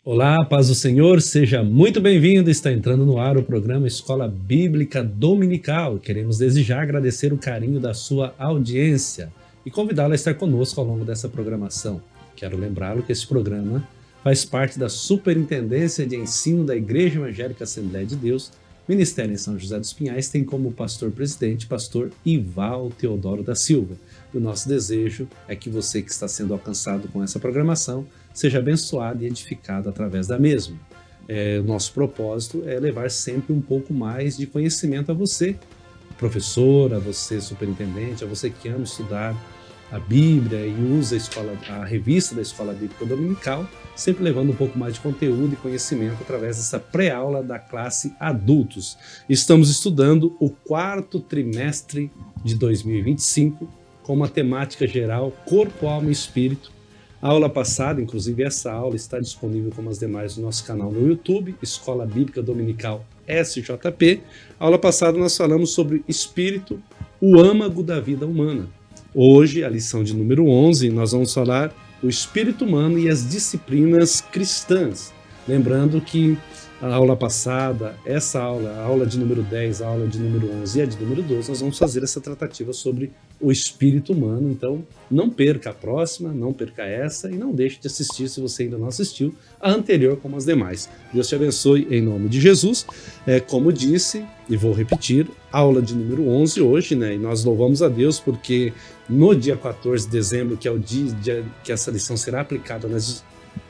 Olá, paz do Senhor, seja muito bem-vindo. Está entrando no ar o programa Escola Bíblica Dominical. Queremos desde já agradecer o carinho da sua audiência e convidá-lo a estar conosco ao longo dessa programação. Quero lembrá-lo que esse programa faz parte da Superintendência de Ensino da Igreja Evangélica Assembleia de Deus, Ministério em São José dos Pinhais, tem como pastor-presidente pastor Ival Teodoro da Silva. E o nosso desejo é que você que está sendo alcançado com essa programação seja abençoado e edificado através da mesma. O nosso propósito é levar sempre um pouco mais de conhecimento a você, professor, a você superintendente, a você que ama estudar a Bíblia e usa a revista da Escola Bíblica Dominical, sempre levando um pouco mais de conteúdo e conhecimento através dessa pré-aula da classe adultos. Estamos estudando o quarto trimestre de 2025 com uma temática geral, corpo, alma e espírito. A aula passada, inclusive essa aula, está disponível como as demais no nosso canal no YouTube, Escola Bíblica Dominical SJP. A aula passada nós falamos sobre espírito, o âmago da vida humana. Hoje, a lição de número 11, nós vamos falar o espírito humano e as disciplinas cristãs. Lembrando que a aula passada, essa aula, a aula de número 10, a aula de número 11 e a de número 12, nós vamos fazer essa tratativa sobre o espírito humano. Então, não perca a próxima, não perca essa e não deixe de assistir, se você ainda não assistiu, a anterior como as demais. Deus te abençoe em nome de Jesus. Como disse, e vou repetir, aula de número 11 hoje, né? E nós louvamos a Deus porque no dia 14 de dezembro, que é o dia que essa lição será aplicada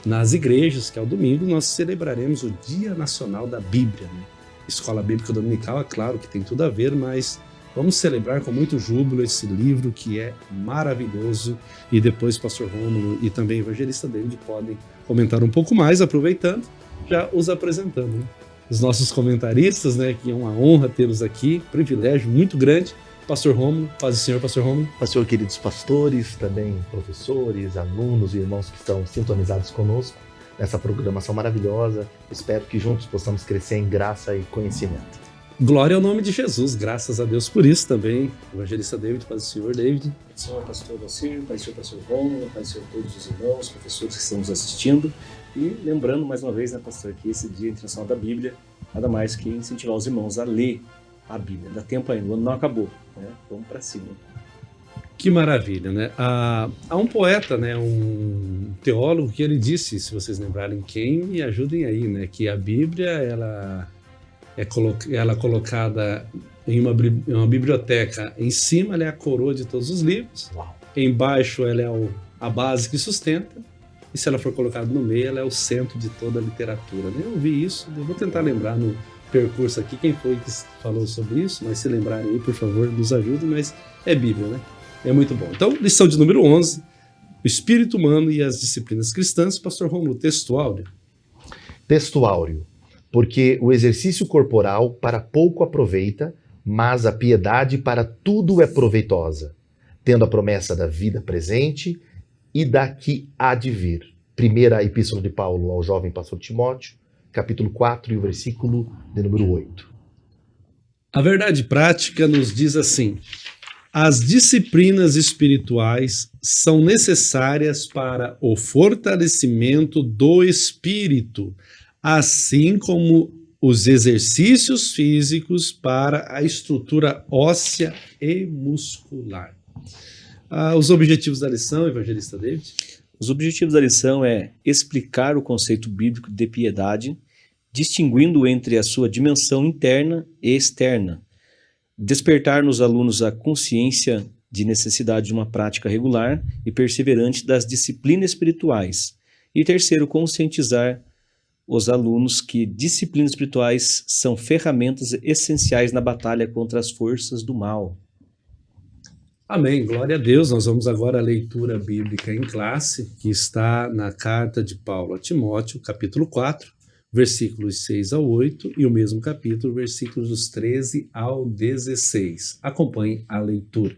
nas igrejas, que é o domingo, nós celebraremos o Dia Nacional da Bíblia, né? Escola Bíblica Dominical, é claro que tem tudo a ver, mas vamos celebrar com muito júbilo esse livro que é maravilhoso. E depois o pastor Rômulo e também o evangelista David podem comentar um pouco mais, aproveitando, já os apresentando, né? Os nossos comentaristas, né, que é uma honra tê-los aqui, privilégio muito grande. Pastor Rômulo, paz do Senhor, pastor Rômulo. Pastor, queridos pastores, também professores, alunos e irmãos que estão sintonizados conosco nessa programação maravilhosa. Espero que juntos possamos crescer em graça e conhecimento. Glória ao nome de Jesus, graças a Deus por isso também. Evangelista David, paz do Senhor, David. Senhor pastor Valcir, paz do Senhor pastor Rômulo, paz do Senhor todos os irmãos, professores que estão nos assistindo. E lembrando mais uma vez, né, pastor, que esse Dia Internacional da Bíblia, nada mais que incentivar os irmãos a ler a Bíblia. Dá tempo ainda, o ano não acabou, né? Vamos para cima. Que maravilha, né? Há um poeta, né, um teólogo, que ele disse, se vocês lembrarem quem, me ajudem aí, né, que a Bíblia ela é colocada em uma biblioteca. Em cima ela é a coroa de todos os livros. Uau. Embaixo ela é a base que sustenta, e se ela for colocada no meio, ela é o centro de toda a literatura. Eu ouvi isso, eu vou tentar lembrar no percurso aqui quem foi que falou sobre isso, mas se lembrarem aí, por favor, nos ajudem, mas é Bíblia, né? É muito bom. Então, lição de número 11, o espírito humano e as disciplinas cristãs. Pastor Rômulo, texto áureo. Texto áureo. Porque o exercício corporal para pouco aproveita, mas a piedade para tudo é proveitosa, tendo a promessa da vida presente e da que há de vir. Primeira epístola de Paulo ao jovem pastor Timóteo, capítulo 4 e o versículo de número 8. A verdade prática nos diz assim: as disciplinas espirituais são necessárias para o fortalecimento do espírito, assim como os exercícios físicos para a estrutura óssea e muscular. Os objetivos da lição, evangelista David? Os objetivos da lição é explicar o conceito bíblico de piedade, distinguindo entre a sua dimensão interna e externa, despertar nos alunos a consciência de necessidade de uma prática regular e perseverante das disciplinas espirituais, e terceiro, conscientizar os alunos que disciplinas espirituais são ferramentas essenciais na batalha contra as forças do mal. Amém, glória a Deus. Nós vamos agora à leitura bíblica em classe, que está na carta de Paulo a Timóteo, capítulo 4, versículos 6 ao 8, e o mesmo capítulo, versículos dos 13 ao 16. Acompanhe a leitura.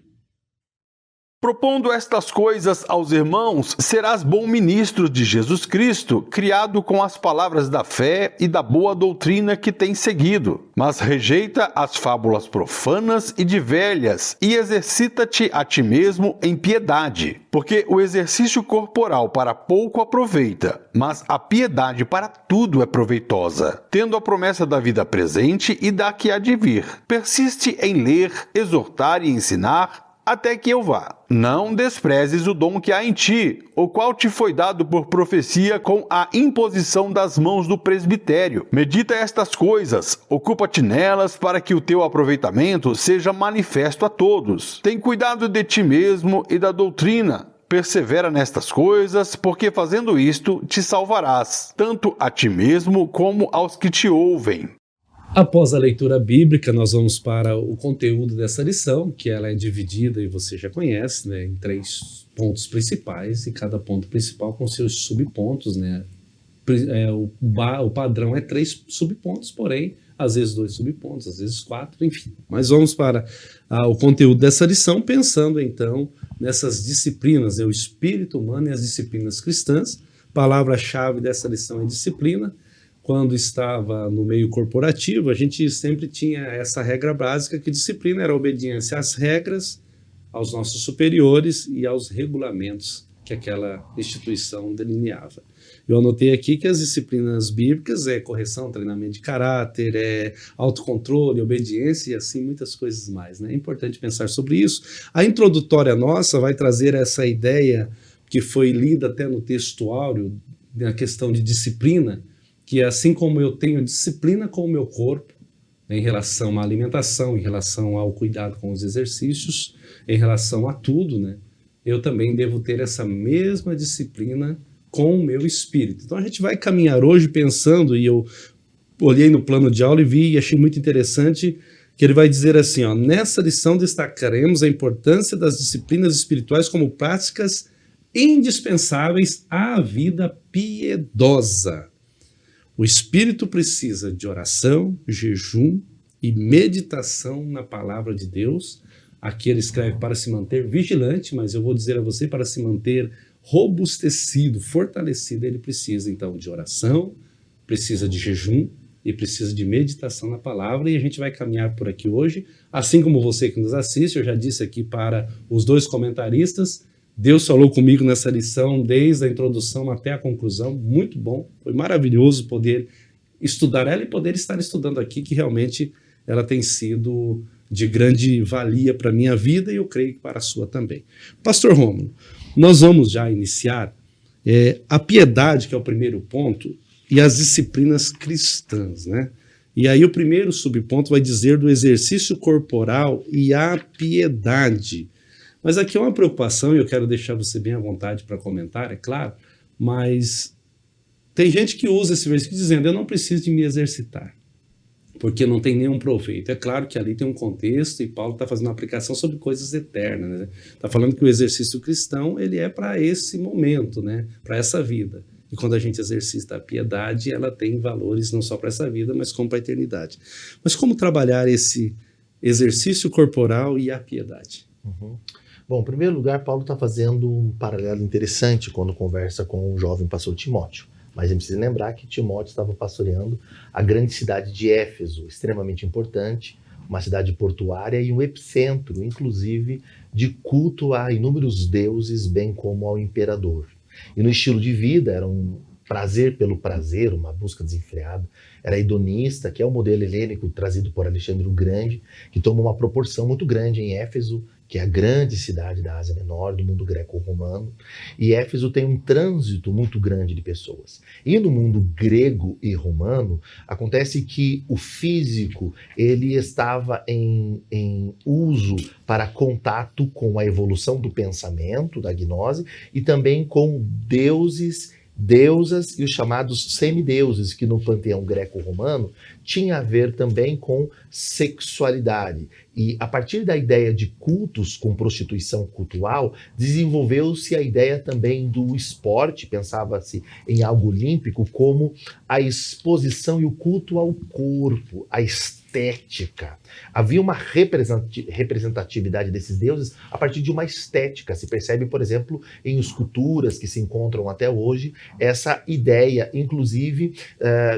Propondo estas coisas aos irmãos, serás bom ministro de Jesus Cristo, criado com as palavras da fé e da boa doutrina que tens seguido. Mas rejeita as fábulas profanas e de velhas, e exercita-te a ti mesmo em piedade. Porque o exercício corporal para pouco aproveita, mas a piedade para tudo é proveitosa, tendo a promessa da vida presente e da que há de vir. Persiste em ler, exortar e ensinar, até que eu vá. Não desprezes o dom que há em ti, o qual te foi dado por profecia com a imposição das mãos do presbitério. Medita estas coisas, ocupa-te nelas para que o teu aproveitamento seja manifesto a todos. Tem cuidado de ti mesmo e da doutrina. Persevera nestas coisas, porque fazendo isto te salvarás, tanto a ti mesmo como aos que te ouvem. Após a leitura bíblica, nós vamos para o conteúdo dessa lição, que ela é dividida, e você já conhece, né, em 3 pontos principais, e cada ponto principal com seus subpontos, né? O padrão é 3 subpontos, porém, às vezes 2 subpontos, às vezes 4, enfim. Mas vamos para o conteúdo dessa lição, pensando então nessas disciplinas, né, o espírito humano e as disciplinas cristãs. Palavra-chave dessa lição é disciplina. Quando estava no meio corporativo, a gente sempre tinha essa regra básica que disciplina era a obediência às regras, aos nossos superiores e aos regulamentos que aquela instituição delineava. Eu anotei aqui que as disciplinas bíblicas é correção, treinamento de caráter, é autocontrole, obediência e assim muitas coisas mais, né? É importante pensar sobre isso. A introdutória nossa vai trazer essa ideia que foi lida até no texto áureo, na questão de disciplina, que assim como eu tenho disciplina com o meu corpo, em relação à alimentação, em relação ao cuidado com os exercícios, em relação a tudo, né, eu também devo ter essa mesma disciplina com o meu espírito. Então a gente vai caminhar hoje pensando, e eu olhei no plano de aula e vi e achei muito interessante, que ele vai dizer assim, ó, nessa lição destacaremos a importância das disciplinas espirituais como práticas indispensáveis à vida piedosa. O espírito precisa de oração, jejum e meditação na palavra de Deus. Aqui ele escreve para se manter vigilante, mas eu vou dizer a você para se manter robustecido, fortalecido. Ele precisa então de oração, precisa de jejum e precisa de meditação na palavra. E a gente vai caminhar por aqui hoje, assim como você que nos assiste. Eu já disse aqui para os 2 comentaristas, Deus falou comigo nessa lição, desde a introdução até a conclusão, muito bom, foi maravilhoso poder estudar ela e poder estar estudando aqui, que realmente ela tem sido de grande valia para a minha vida e eu creio que para a sua também. Pastor Rômulo, nós vamos já iniciar a piedade, que é o primeiro ponto, e as disciplinas cristãs, né? E aí o primeiro subponto vai dizer do exercício corporal e a piedade. Mas aqui é uma preocupação, e eu quero deixar você bem à vontade para comentar, é claro, mas tem gente que usa esse versículo dizendo, eu não preciso de me exercitar, porque não tem nenhum proveito. É claro que ali tem um contexto, e Paulo está fazendo uma aplicação sobre coisas eternas, né? Está falando que o exercício cristão, ele é para esse momento, né? Para essa vida. E quando a gente exercita a piedade, ela tem valores não só para essa vida, mas como para a eternidade. Mas como trabalhar esse exercício corporal e a piedade? Uhum. Bom, em primeiro lugar, Paulo está fazendo um paralelo interessante quando conversa com o jovem pastor Timóteo. Mas a gente precisa lembrar que Timóteo estava pastoreando a grande cidade de Éfeso, extremamente importante, uma cidade portuária e um epicentro, inclusive, de culto a inúmeros deuses, bem como ao imperador. E no estilo de vida, era um prazer pelo prazer, uma busca desenfreada. Era hedonista, que é o modelo helênico trazido por Alexandre o Grande, que toma uma proporção muito grande em Éfeso, que é a grande cidade da Ásia Menor, do mundo greco-romano. E Éfeso tem um trânsito muito grande de pessoas. E no mundo grego e romano, acontece que o físico ele estava em uso para contato com a evolução do pensamento, da gnose, e também com deuses, deusas e os chamados semideuses, que no panteão greco-romano tinha a ver também com sexualidade. E a partir da ideia de cultos com prostituição cultural, desenvolveu-se a ideia também do esporte, pensava-se em algo olímpico, como a exposição e o culto ao corpo, a estética. Havia uma representatividade desses deuses a partir de uma estética. Se percebe, por exemplo, em esculturas que se encontram até hoje, essa ideia, inclusive,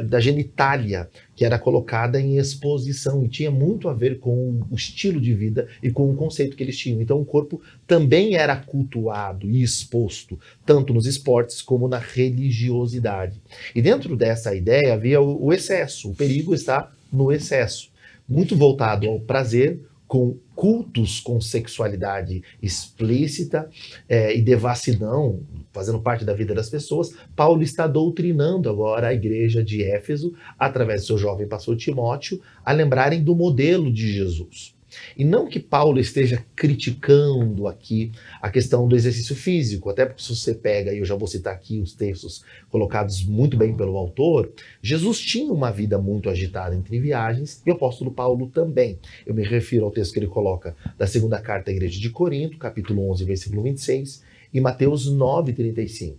da genitália, que era colocada em exposição e tinha muito a ver com o estilo de vida e com o conceito que eles tinham. Então o corpo também era cultuado e exposto, tanto nos esportes como na religiosidade. E dentro dessa ideia havia o excesso, o perigo está no excesso, muito voltado ao prazer, com cultos com sexualidade explícita e devassidão, fazendo parte da vida das pessoas. Paulo está doutrinando agora a igreja de Éfeso, através do seu jovem pastor Timóteo, a lembrarem do modelo de Jesus. E não que Paulo esteja criticando aqui a questão do exercício físico, até porque se você pega, e eu já vou citar aqui os textos colocados muito bem pelo autor, Jesus tinha uma vida muito agitada entre viagens e o apóstolo Paulo também. Eu me refiro ao texto que ele coloca da segunda carta à igreja de Corinto, capítulo 11, versículo 26, e Mateus 9, 35.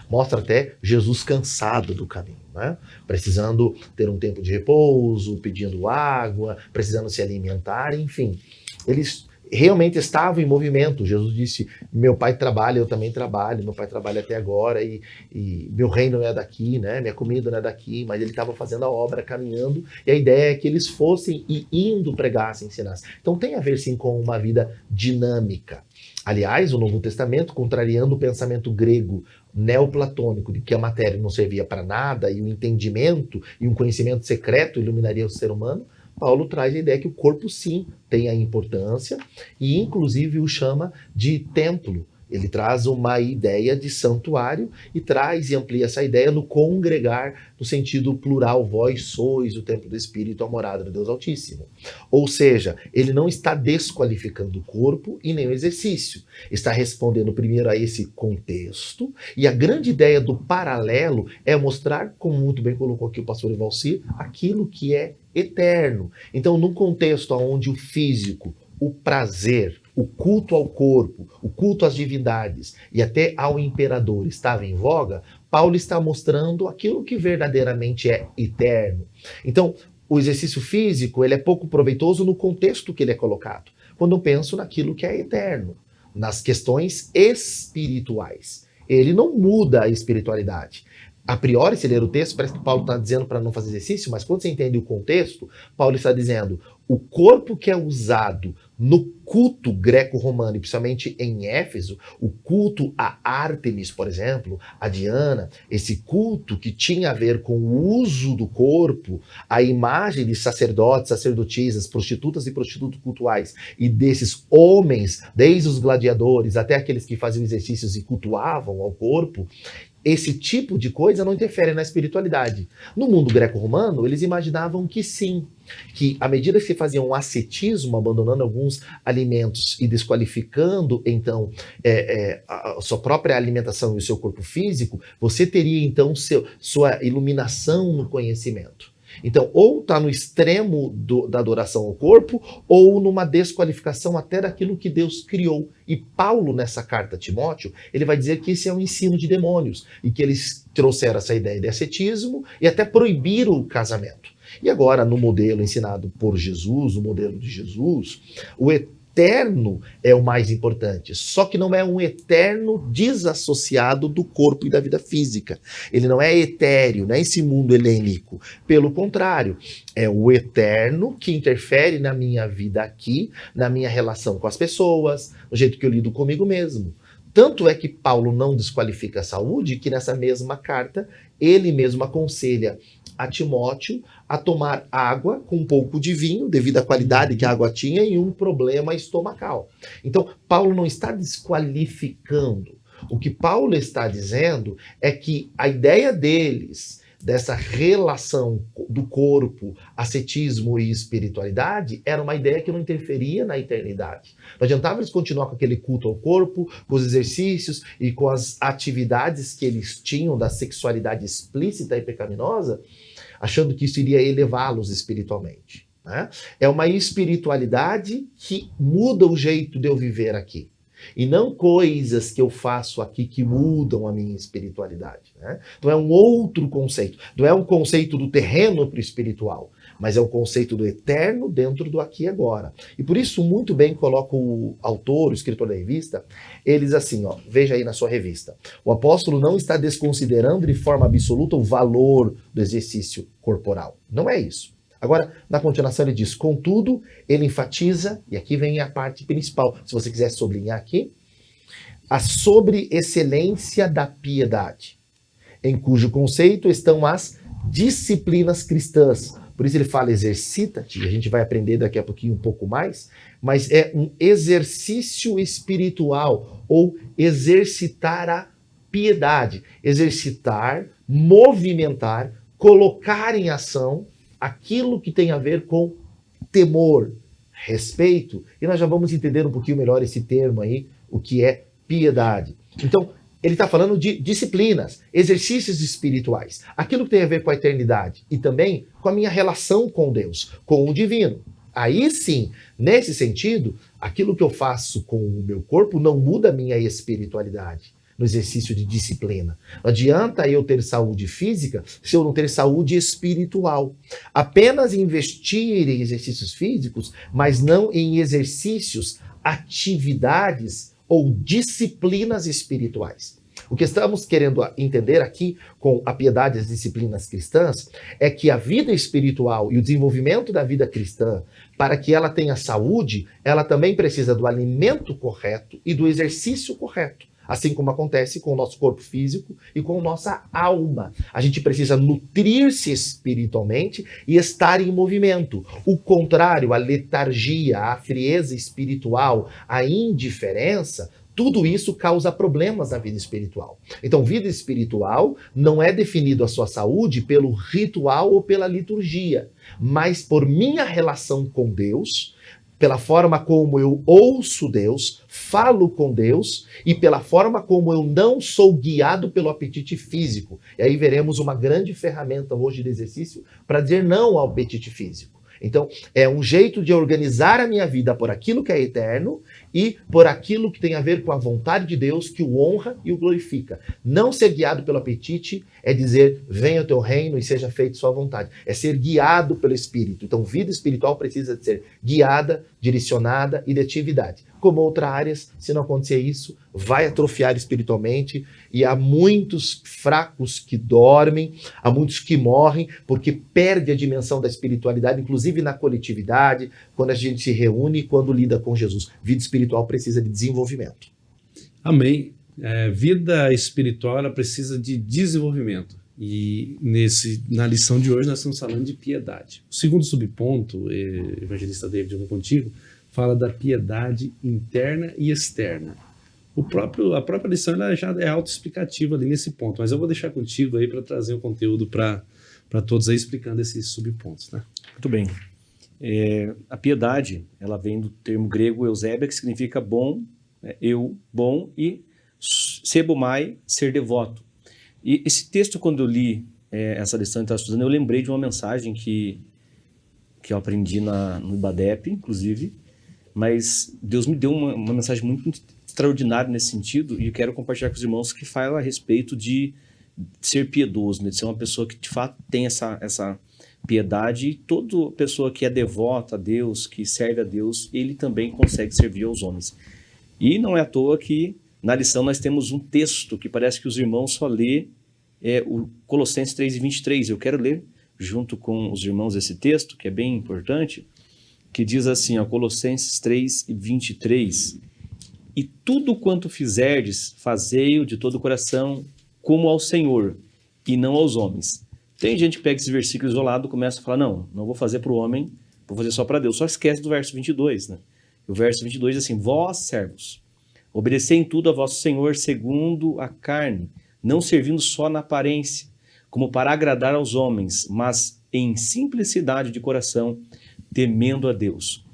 Mostra até Jesus cansado do caminho, precisando ter um tempo de repouso, pedindo água, precisando se alimentar, enfim. Eles realmente estavam em movimento. Jesus disse, meu pai trabalha, eu também trabalho, meu pai trabalha até agora e meu reino não é daqui, minha comida não é daqui, mas ele estava fazendo a obra, caminhando, e a ideia é que eles fossem e indo pregassem, ensinassem. Então tem a ver sim com uma vida dinâmica. Aliás, o Novo Testamento, contrariando o pensamento grego neoplatônico de que a matéria não servia para nada e o entendimento e um conhecimento secreto iluminaria o ser humano, Paulo traz a ideia que o corpo sim tem a importância e inclusive o chama de templo. Ele traz uma ideia de santuário e traz e amplia essa ideia no congregar, no sentido plural, vós sois o templo do Espírito, a morada do Deus Altíssimo. Ou seja, ele não está desqualificando o corpo e nem o exercício. Está respondendo primeiro a esse contexto e a grande ideia do paralelo é mostrar, como muito bem colocou aqui o pastor Evalcir, aquilo que é eterno. Então, num contexto onde o físico, o prazer, o culto ao corpo, o culto às divindades e até ao imperador estava em voga, Paulo está mostrando aquilo que verdadeiramente é eterno. Então, o exercício físico ele é pouco proveitoso no contexto que ele é colocado. Quando eu penso naquilo que é eterno, nas questões espirituais. Ele não muda a espiritualidade. A priori, se ler o texto, parece que Paulo está dizendo para não fazer exercício, mas quando você entende o contexto, Paulo está dizendo o corpo que é usado no culto greco-romano, e principalmente em Éfeso, o culto a Ártemis, por exemplo, a Diana, esse culto que tinha a ver com o uso do corpo, a imagem de sacerdotes, sacerdotisas, prostitutas e prostitutos cultuais, e desses homens, desde os gladiadores até aqueles que faziam exercícios e cultuavam ao corpo, esse tipo de coisa não interfere na espiritualidade. No mundo greco-romano, eles imaginavam que sim, que à medida que se fazia um ascetismo, abandonando alguns alimentos e desqualificando, então, a sua própria alimentação e o seu corpo físico, você teria, então, sua iluminação no conhecimento. Então, ou está no extremo da adoração ao corpo, ou numa desqualificação até daquilo que Deus criou. E Paulo, nessa carta a Timóteo, ele vai dizer que esse é um ensino de demônios, e que eles trouxeram essa ideia de ascetismo e até proibiram o casamento. E agora, no modelo ensinado por Jesus, o modelo de Jesus, o eterno é o mais importante, só que não é um eterno desassociado do corpo e da vida física. Ele não é etéreo, não é esse mundo helênico. Pelo contrário, é o eterno que interfere na minha vida aqui, na minha relação com as pessoas, no jeito que eu lido comigo mesmo. Tanto é que Paulo não desqualifica a saúde, que nessa mesma carta ele mesmo aconselha a Timóteo a tomar água com um pouco de vinho, devido à qualidade que a água tinha, e um problema estomacal. Então, Paulo não está desqualificando. O que Paulo está dizendo é que a ideia deles, dessa relação do corpo, ascetismo e espiritualidade, era uma ideia que não interferia na eternidade. Não adiantava eles continuar com aquele culto ao corpo, com os exercícios e com as atividades que eles tinham da sexualidade explícita e pecaminosa, achando que isso iria elevá-los espiritualmente. né? É uma espiritualidade que muda o jeito de eu viver aqui. E não coisas que eu faço aqui que mudam a minha espiritualidade, né? Então é um outro conceito. Não é um conceito do terreno para o espiritual, mas é um conceito do eterno dentro do aqui e agora. E por isso, muito bem, coloca o autor, o escritor da revista, eles assim, ó, veja aí na sua revista. O apóstolo não está desconsiderando de forma absoluta o valor do exercício corporal. Não é isso. Agora, na continuação ele diz, contudo, ele enfatiza, e aqui vem a parte principal, se você quiser sublinhar aqui, a sobreexcelência da piedade, em cujo conceito estão as disciplinas cristãs. Por isso ele fala exercita-te, a gente vai aprender daqui a pouquinho um pouco mais, mas é um exercício espiritual, ou exercitar a piedade, exercitar, movimentar, colocar em ação aquilo que tem a ver com temor, respeito, e nós já vamos entender um pouquinho melhor esse termo aí, o que é piedade. Então, ele está falando de disciplinas, exercícios espirituais, aquilo que tem a ver com a eternidade e também com a minha relação com Deus, com o divino. Aí sim, nesse sentido, aquilo que eu faço com o meu corpo não muda a minha espiritualidade. No exercício de disciplina. Não adianta eu ter saúde física se eu não ter saúde espiritual. Apenas investir em exercícios físicos, mas não em exercícios, atividades ou disciplinas espirituais. O que estamos querendo entender aqui com a piedade e as disciplinas cristãs é que a vida espiritual e o desenvolvimento da vida cristã, para que ela tenha saúde, ela também precisa do alimento correto e do exercício correto. Assim como acontece com o nosso corpo físico e com nossa alma. A gente precisa nutrir-se espiritualmente e estar em movimento. O contrário, a letargia, a frieza espiritual, a indiferença, tudo isso causa problemas na vida espiritual. Então, vida espiritual não é definido a sua saúde pelo ritual ou pela liturgia, mas por minha relação com Deus, pela forma como eu ouço Deus, falo com Deus e pela forma como eu não sou guiado pelo apetite físico. E aí veremos uma grande ferramenta hoje de exercício para dizer não ao apetite físico. Então, é um jeito de organizar a minha vida por aquilo que é eterno e por aquilo que tem a ver com a vontade de Deus, que o honra e o glorifica. Não ser guiado pelo apetite é dizer, venha o teu reino e seja feita sua vontade. É ser guiado pelo Espírito. Então, vida espiritual precisa de ser guiada, direcionada e de atividade. Como outras áreas, se não acontecer isso, vai atrofiar espiritualmente e há muitos fracos que dormem, há muitos que morrem porque perde a dimensão da espiritualidade, inclusive na coletividade, quando a gente se reúne e quando lida com Jesus. Vida espiritual precisa de desenvolvimento. Amém. Vida espiritual ela precisa de desenvolvimento. E na lição de hoje nós estamos falando de piedade. O segundo subponto, evangelista David, eu vou contigo, fala da piedade interna e externa. A própria lição ela já é autoexplicativa ali nesse ponto, mas eu vou deixar contigo aí para trazer o conteúdo para todos aí explicando esses subpontos. Né? Muito bem. A piedade, ela vem do termo grego eusébia, que significa bom, bom, e sebomai, ser devoto. E esse texto, quando eu li essa lição que eu estava estudando, eu lembrei de uma mensagem que eu aprendi no IBADEP, inclusive, mas Deus me deu uma mensagem muito extraordinária nesse sentido, e eu quero compartilhar com os irmãos, que fala a respeito de ser piedoso, né? De ser uma pessoa que de fato tem essa piedade, e toda pessoa que é devota a Deus, que serve a Deus, ele também consegue servir aos homens. E não é à toa que na lição nós temos um texto que parece que os irmãos só lê o Colossenses 3:23. Eu quero ler junto com os irmãos esse texto, que é bem importante, que diz assim, Colossenses 3:23, e tudo quanto fizerdes, fazei-o de todo o coração, como ao Senhor, e não aos homens. Tem gente que pega esse versículo isolado e começa a falar, não vou fazer para o homem, vou fazer só para Deus. Só esquece do verso 22, né? O verso 22 diz assim, vós, servos, obedecei em tudo a vosso Senhor segundo a carne, não servindo só na aparência, como para agradar aos homens, mas em simplicidade de coração, temendo a Deus.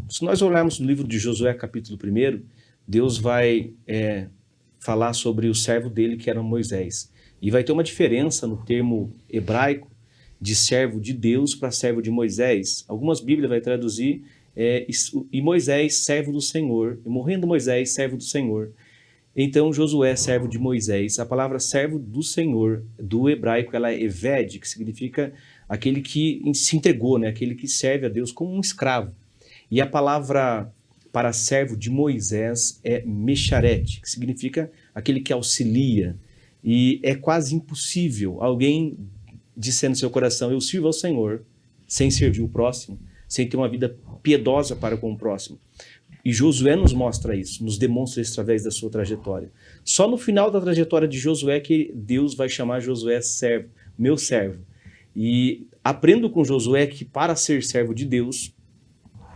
Se nós olharmos no livro de Josué, capítulo 1, Deus vai falar sobre o servo dele, que era Moisés. E vai ter uma diferença no termo hebraico de servo de Deus para servo de Moisés. Algumas Bíblias vai traduzir e Moisés, servo do Senhor, e morrendo Moisés, servo do Senhor. Então Josué, servo de Moisés. A palavra servo do Senhor, do hebraico, ela é eved, que significa aquele que se entregou, né? Aquele que serve a Deus como um escravo. E a palavra para servo de Moisés é mesharet, que significa aquele que auxilia. E é quase impossível alguém disser no seu coração, eu sirvo ao Senhor, sem servir o próximo, sem ter uma vida piedosa para com o próximo. E Josué nos mostra isso, nos demonstra isso através da sua trajetória. Só no final da trajetória de Josué que Deus vai chamar Josué servo, meu servo. E aprendo com Josué que para ser servo de Deus,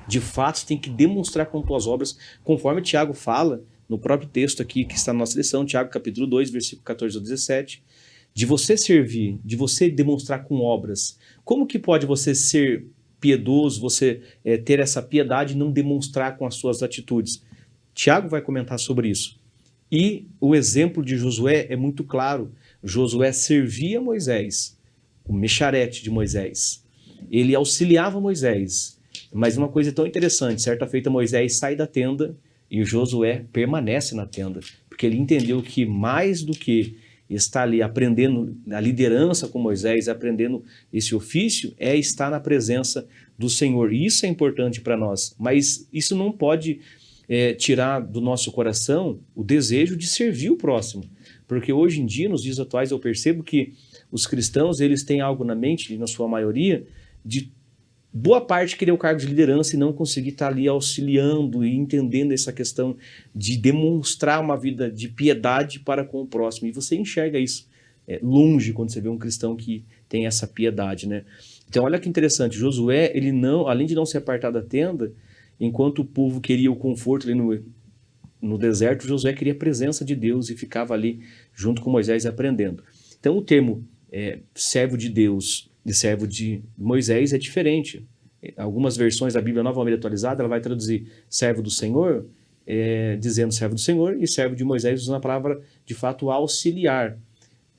de fato, você tem que demonstrar com tuas obras, conforme Tiago fala no próprio texto aqui que está na nossa lição, Tiago capítulo 2, versículo 14 ao 17, de você servir, de você demonstrar com obras. Como que pode você ser piedoso, você ter essa piedade e não demonstrar com as suas atitudes? Tiago vai comentar sobre isso. E o exemplo de Josué é muito claro. Josué servia Moisés, o mexarete de Moisés. Ele auxiliava Moisés. Mas uma coisa tão interessante, certa feita Moisés sai da tenda e Josué permanece na tenda, porque ele entendeu que mais do que estar ali aprendendo a liderança com Moisés, aprendendo esse ofício, é estar na presença do Senhor. E isso é importante para nós, mas isso não pode tirar do nosso coração o desejo de servir o próximo, porque hoje em dia, nos dias atuais, eu percebo que os cristãos, eles têm algo na mente, na sua maioria, de boa parte querer o cargo de liderança e não conseguir estar ali auxiliando e entendendo essa questão de demonstrar uma vida de piedade para com o próximo. E você enxerga isso longe quando você vê um cristão que tem essa piedade, né? Então olha que interessante, Josué, ele não, além de não se apartar da tenda, enquanto o povo queria o conforto ali no deserto, Josué queria a presença de Deus e ficava ali junto com Moisés aprendendo. Então o termo servo de Deus de servo de Moisés é diferente. Algumas versões da Bíblia Nova Almeida Atualizada, ela vai traduzir servo do Senhor, dizendo servo do Senhor, e servo de Moisés usando a palavra, de fato, auxiliar.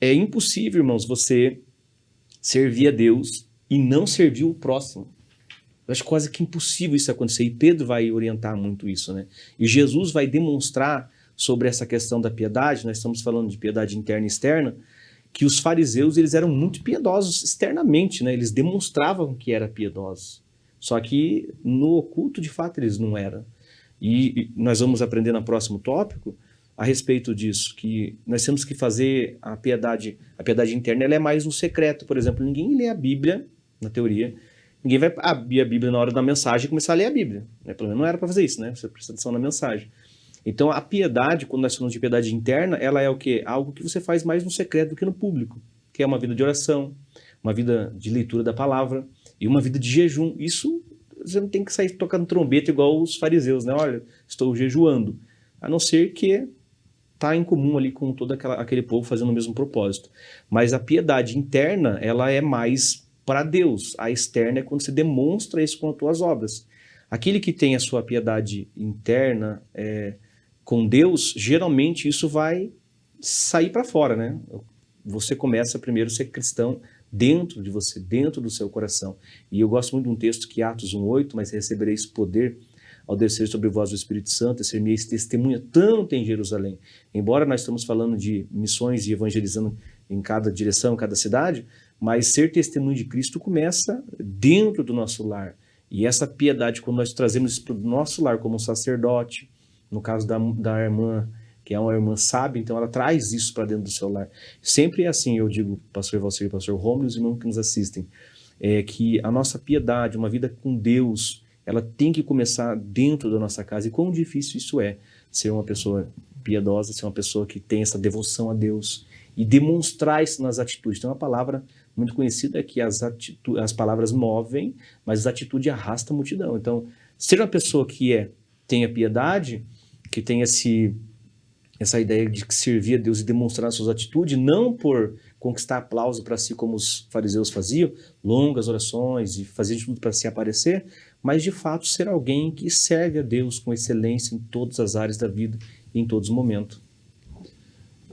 É impossível, irmãos, você servir a Deus e não servir o próximo. Eu acho quase que impossível isso acontecer, e Pedro vai orientar muito isso, né? E Jesus vai demonstrar sobre essa questão da piedade, nós estamos falando de piedade interna e externa, que os fariseus, eles eram muito piedosos externamente, né? Eles demonstravam que eram piedosos. Só que no oculto, de fato, eles não eram. E nós vamos aprender no próximo tópico a respeito disso, que nós temos que fazer a piedade interna, ela é mais um secreto. Por exemplo, ninguém lê a Bíblia, na teoria, ninguém vai abrir a Bíblia na hora da mensagem e começar a ler a Bíblia. Né? Pelo menos não era para fazer isso, né? Você presta atenção na mensagem. Então, a piedade, quando nós falamos de piedade interna, ela é o quê? Algo que você faz mais no secreto do que no público, que é uma vida de oração, uma vida de leitura da palavra e uma vida de jejum. Isso, você não tem que sair tocando trombeta igual os fariseus, né? Olha, estou jejuando. A não ser que está em comum ali com todo aquele povo fazendo o mesmo propósito. Mas a piedade interna, ela é mais para Deus. A externa é quando você demonstra isso com as tuas obras. Aquele que tem a sua piedade interna com Deus, geralmente isso vai sair para fora, né? Você começa primeiro a ser cristão dentro de você, dentro do seu coração. E eu gosto muito de um texto que Atos 1:8, mas recebereis poder ao descer sobre vós o Espírito Santo, e ser-me-eis testemunha tanto em Jerusalém. Embora nós estamos falando de missões e evangelizando em cada direção, em cada cidade, mas ser testemunho de Cristo começa dentro do nosso lar. E essa piedade, quando nós trazemos isso para o nosso lar como um sacerdote, no caso da irmã, que é uma irmã sábia, então ela traz isso para dentro do seu lar. Sempre é assim, eu digo, pastor Valcir e pastor Rômulo, os irmãos que nos assistem, que a nossa piedade, uma vida com Deus, ela tem que começar dentro da nossa casa. E quão difícil isso é, ser uma pessoa piedosa, ser uma pessoa que tem essa devoção a Deus e demonstrar isso nas atitudes. Tem uma palavra muito conhecida que as palavras movem, mas a atitude arrasta a multidão. Então, ser uma pessoa que tenha piedade, que tenha essa ideia de servir a Deus e demonstrar suas atitudes, não por conquistar aplauso para si, como os fariseus faziam, longas orações e fazer de tudo para se aparecer, mas de fato ser alguém que serve a Deus com excelência em todas as áreas da vida e em todos os momentos.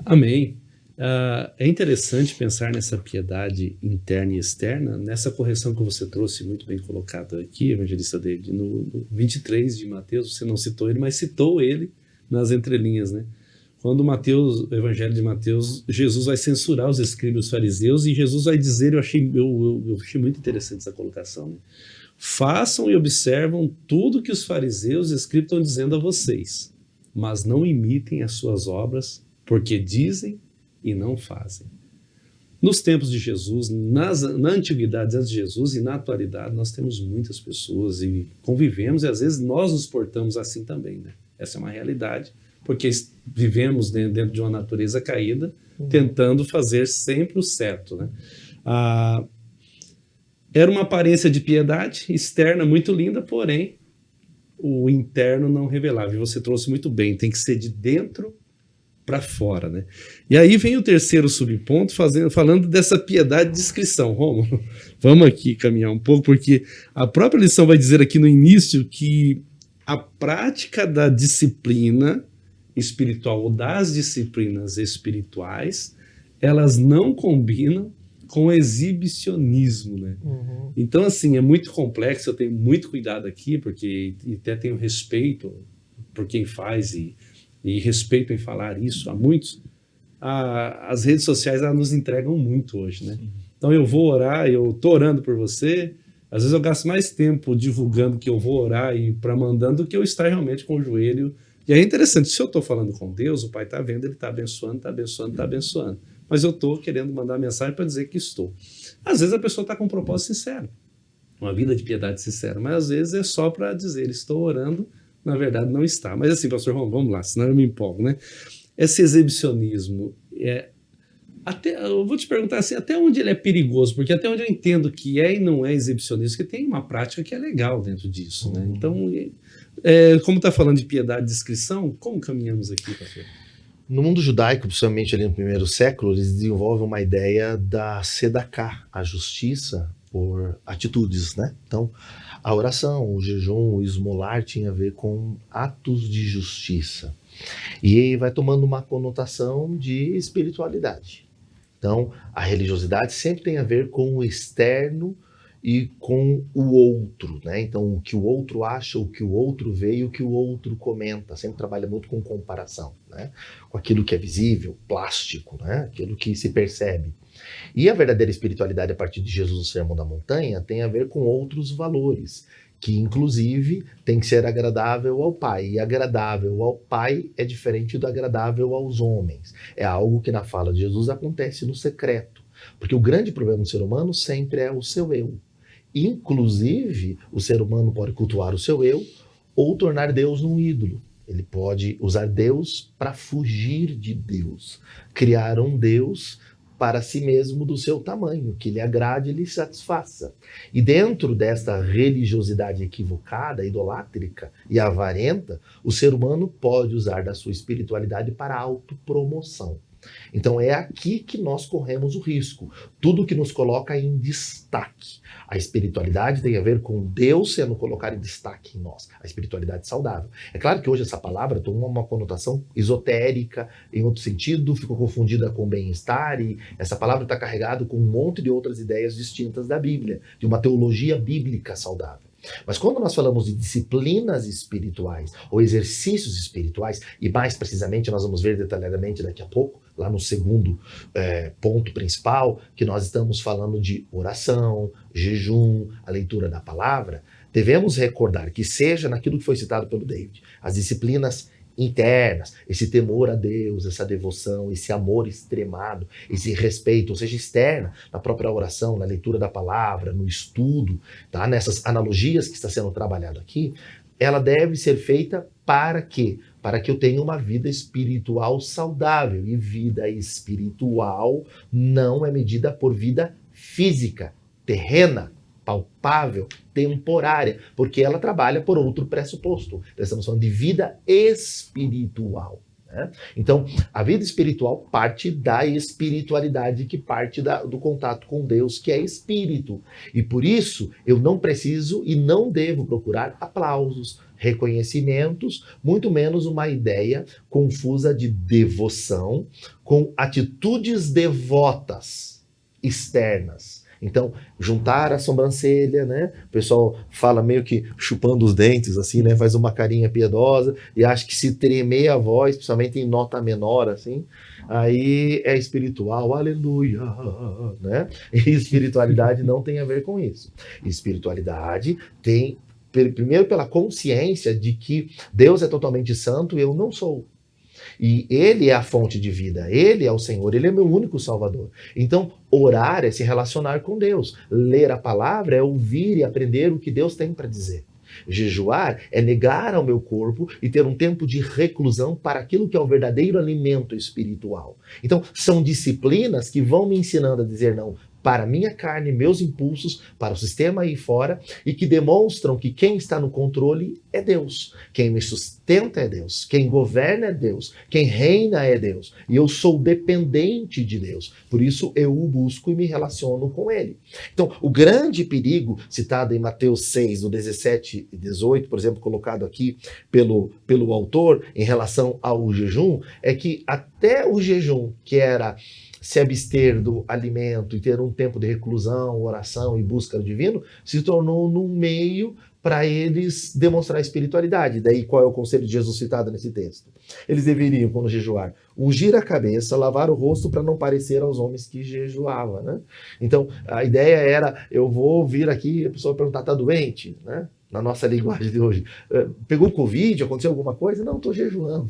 Amém. É interessante pensar nessa piedade interna e externa, nessa correção que você trouxe, muito bem colocado aqui, evangelista David, no 23 de Mateus. Você não citou ele, mas citou ele nas entrelinhas, né? Quando Mateus, o evangelho de Mateus, Jesus vai censurar os escribas e os fariseus, e Jesus vai dizer, eu achei muito interessante essa colocação, né? Façam e observam tudo que os fariseus e os escribas estão dizendo a vocês, mas não imitem as suas obras, porque dizem e não fazem. Nos tempos de Jesus, na antiguidade antes de Jesus e na atualidade, nós temos muitas pessoas e convivemos, e às vezes nós nos portamos assim também, né? Essa é uma realidade, porque vivemos dentro de uma natureza caída, tentando fazer sempre o certo, né? Era uma aparência de piedade externa muito linda, porém o interno não revelava. E você trouxe muito bem, tem que ser de dentro para fora, né? E aí vem o terceiro subponto, falando dessa piedade de discrição. Rômulo, vamos aqui caminhar um pouco, porque a própria lição vai dizer aqui no início que a prática da disciplina espiritual ou das disciplinas espirituais, elas não combinam com exibicionismo, né? Então, assim, é muito complexo, eu tenho muito cuidado aqui, porque até tenho respeito por quem faz e respeito em falar isso a muitos. As redes sociais, elas nos entregam muito hoje, né? Então eu vou orar, eu estou orando por você, às vezes eu gasto mais tempo divulgando que eu vou orar e mandando do que eu estar realmente com o joelho. E é interessante, se eu estou falando com Deus, o Pai está vendo, Ele está abençoando, está abençoando, está abençoando. Mas eu estou querendo mandar mensagem para dizer que estou. Às vezes a pessoa está com um propósito sincero, uma vida de piedade sincera, mas às vezes é só para dizer, estou orando, na verdade não está. Mas assim, pastor Ron, vamos lá, senão eu me empolgo, né? Esse exibicionismo, eu vou te perguntar assim, até onde ele é perigoso? Porque até onde eu entendo que é e não é exibicionismo, porque tem uma prática que é legal dentro disso, né? Então, como está falando de piedade e discrição, como caminhamos aqui, pastor? No mundo judaico, principalmente ali no primeiro século, eles desenvolvem uma ideia da sedaká, a justiça por atitudes, né? Então, a oração, o jejum, o esmolar tinha a ver com atos de justiça. E aí vai tomando uma conotação de espiritualidade. Então, a religiosidade sempre tem a ver com o externo e com o outro, né? Então, o que o outro acha, o que o outro vê e o que o outro comenta. Sempre trabalha muito com comparação, né? Com aquilo que é visível, plástico, né? Aquilo que se percebe. E a verdadeira espiritualidade a partir de Jesus, o Sermão da Montanha, tem a ver com outros valores, que inclusive tem que ser agradável ao Pai. E agradável ao Pai é diferente do agradável aos homens. É algo que na fala de Jesus acontece no secreto. Porque o grande problema do ser humano sempre é o seu eu. Inclusive, o ser humano pode cultuar o seu eu ou tornar Deus num ídolo. Ele pode usar Deus para fugir de Deus. Criar um Deus para si mesmo do seu tamanho, que lhe agrade e lhe satisfaça. E dentro desta religiosidade equivocada, idolátrica e avarenta, o ser humano pode usar da sua espiritualidade para autopromoção. Então é aqui que nós corremos o risco. Tudo que nos coloca em destaque. A espiritualidade tem a ver com Deus sendo colocado em destaque em nós. A espiritualidade saudável. É claro que hoje essa palavra toma uma conotação esotérica, em outro sentido, ficou confundida com bem-estar, e essa palavra está carregada com um monte de outras ideias distintas da Bíblia, de uma teologia bíblica saudável. Mas quando nós falamos de disciplinas espirituais ou exercícios espirituais, e mais precisamente nós vamos ver detalhadamente daqui a pouco, lá no segundo ponto principal, que nós estamos falando de oração, jejum, a leitura da palavra, devemos recordar que seja naquilo que foi citado pelo David, as disciplinas internas, esse temor a Deus, essa devoção, esse amor extremado, esse respeito, ou seja, externa, na própria oração, na leitura da palavra, no estudo, tá? Nessas analogias que está sendo trabalhado aqui, ela deve ser feita para quê? Para que eu tenha uma vida espiritual saudável. E vida espiritual não é medida por vida física, terrena, palpável, temporária, porque ela trabalha por outro pressuposto. Nós estamos falando de vida espiritual, né? Então, a vida espiritual parte da espiritualidade, que parte do contato com Deus, que é espírito. E por isso, eu não preciso e não devo procurar aplausos, reconhecimentos, muito menos uma ideia confusa de devoção com atitudes devotas externas. Então, juntar a sobrancelha, né? O pessoal fala meio que chupando os dentes, assim, né? Faz uma carinha piedosa e acha que se tremer a voz, principalmente em nota menor, assim, aí é espiritual, aleluia, né? E espiritualidade não tem a ver com isso. Espiritualidade tem, primeiro, pela consciência de que Deus é totalmente santo e eu não sou. E Ele é a fonte de vida, Ele é o Senhor, Ele é meu único Salvador. Então, orar é se relacionar com Deus. Ler a palavra é ouvir e aprender o que Deus tem para dizer. Jejuar é negar ao meu corpo e ter um tempo de reclusão para aquilo que é o verdadeiro alimento espiritual. Então, são disciplinas que vão me ensinando a dizer não para a minha carne, meus impulsos, para o sistema aí fora, e que demonstram que quem está no controle é Deus. Quem me sustenta é Deus. Quem governa é Deus. Quem reina é Deus. E eu sou dependente de Deus. Por isso eu o busco e me relaciono com Ele. Então, o grande perigo, citado em Mateus 6, no 17 e 18, por exemplo, colocado aqui pelo autor, em relação ao jejum, é que até o jejum, que era se abster do alimento e ter um tempo de reclusão, oração e busca do divino, se tornou num meio para eles demonstrar espiritualidade. Daí qual é o conselho de Jesus citado nesse texto? Eles deveriam, quando jejuar, ungir a cabeça, lavar o rosto para não parecer aos homens que jejuavam, né? Então, a ideia era, eu vou vir aqui, a pessoa vai perguntar, está doente? Né? Na nossa linguagem de hoje. Pegou Covid? Aconteceu alguma coisa? Não, estou jejuando.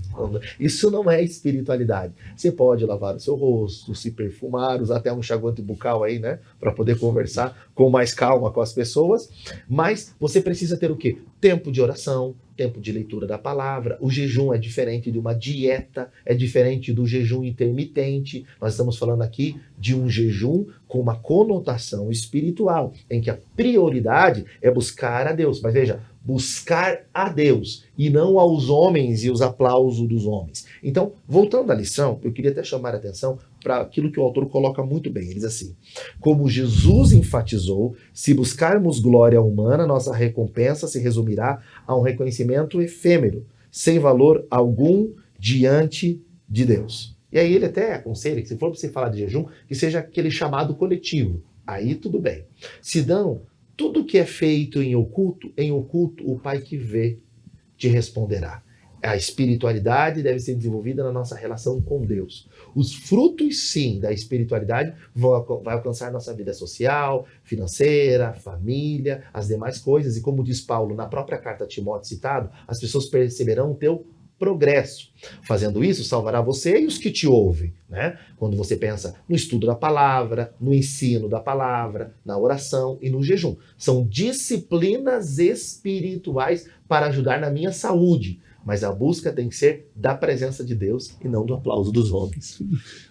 Isso não é espiritualidade. Você pode lavar o seu rosto, se perfumar, usar até um enxaguante bucal aí, né? Para poder conversar com mais calma com as pessoas. Mas você precisa ter o quê? Tempo de oração, tempo de leitura da palavra. O jejum é diferente de uma dieta, é diferente do jejum intermitente. Nós estamos falando aqui de um jejum com uma conotação espiritual, em que a prioridade é buscar a Deus. Mas veja, buscar a Deus e não aos homens e os aplausos dos homens. Então, voltando à lição, eu queria até chamar a atenção para aquilo que o autor coloca muito bem. Ele diz assim: como Jesus enfatizou, se buscarmos glória humana, nossa recompensa se resumirá a um reconhecimento efêmero, sem valor algum diante de Deus. E aí ele até aconselha que, se for para você falar de jejum, que seja aquele chamado coletivo. Aí tudo bem. Se não, tudo que é feito em oculto o Pai que vê te responderá. A espiritualidade deve ser desenvolvida na nossa relação com Deus. Os frutos, sim, da espiritualidade vai alcançar nossa vida social, financeira, família, as demais coisas. E como diz Paulo na própria carta a Timóteo citado, as pessoas perceberão o teu progresso. Fazendo isso, salvará você e os que te ouvem, né? Quando você pensa no estudo da palavra, no ensino da palavra, na oração e no jejum. São disciplinas espirituais para ajudar na minha saúde. Mas a busca tem que ser da presença de Deus e não do aplauso dos homens.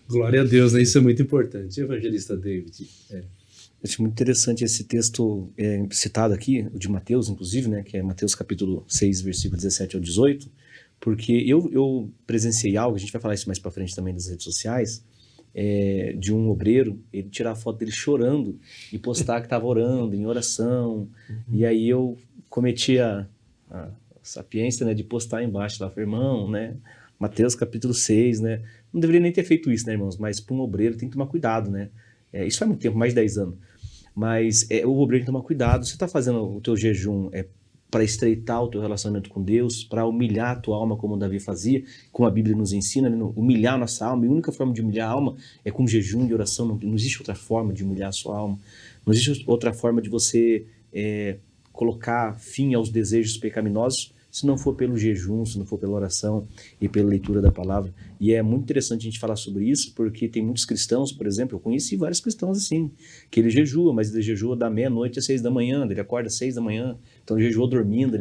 Glória a Deus, né? Isso é muito importante. Evangelista David. Acho muito interessante esse texto citado aqui, o de Mateus, inclusive, né? Que é Mateus capítulo 6, versículo 17 ao 18, porque eu presenciei algo, a gente vai falar isso mais para frente também nas redes sociais, de um obreiro, ele tirar a foto dele chorando e postar que estava orando, em oração, e aí eu cometi a sapiência, né, de postar embaixo lá, irmão, né, Mateus capítulo 6, né, não deveria nem ter feito isso, né, irmãos, mas para um obreiro tem que tomar cuidado, né, isso faz muito tempo, mais de 10 anos, mas o obreiro tem que tomar cuidado. Você está fazendo o teu jejum para estreitar o teu relacionamento com Deus, para humilhar a tua alma como Davi fazia, como a Bíblia nos ensina, né, humilhar a nossa alma, e a única forma de humilhar a alma é com jejum e oração, não existe outra forma de humilhar a sua alma, não existe outra forma de você colocar fim aos desejos pecaminosos, se não for pelo jejum, se não for pela oração e pela leitura da palavra. E é muito interessante a gente falar sobre isso, porque tem muitos cristãos, por exemplo, eu conheci vários cristãos assim, que ele jejua, mas ele jejua da meia-noite às 6 da manhã, ele acorda às 6 da manhã, então ele jejuou dormindo,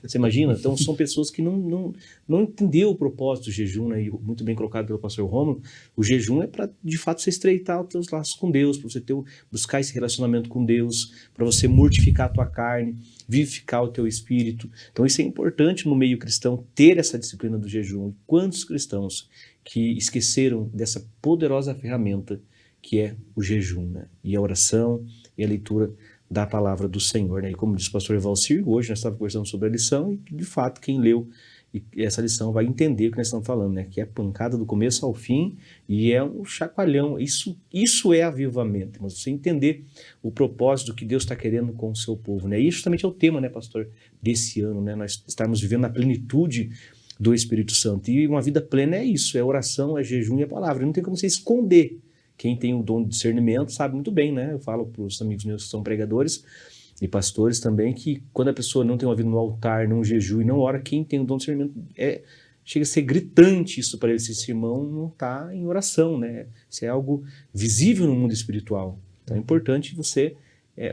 você imagina? Então são pessoas que não entenderam o propósito do jejum, né? E muito bem colocado pelo pastor Rômulo, o jejum é para, de fato, você estreitar os teus laços com Deus, para você buscar esse relacionamento com Deus, para você mortificar a tua carne, vivificar o teu espírito. Então isso é importante no meio cristão, ter essa disciplina do jejum. E quantos cristãos que esqueceram dessa poderosa ferramenta que é o jejum, né? E a oração e a leitura da palavra do Senhor, né? E como disse o pastor Evalcir, hoje nós estávamos conversando sobre a lição e, de fato, quem leu essa lição vai entender o que nós estamos falando, né? Que é pancada do começo ao fim e é um chacoalhão. Isso é avivamento, mas você entender o propósito que Deus está querendo com o seu povo, né? E justamente é o tema, né, pastor, desse ano, né? Nós estarmos vivendo a plenitude do Espírito Santo. E uma vida plena é isso, é oração, é jejum e é palavra. Não tem como você esconder. Quem tem o dom de discernimento sabe muito bem, né? Eu falo para os amigos meus que são pregadores e pastores também, que quando a pessoa não tem uma vida no altar, não jejum e não ora, quem tem o dom de discernimento chega a ser gritante isso para ele, se esse irmão não está em oração, né? Isso é algo visível no mundo espiritual. Então é importante você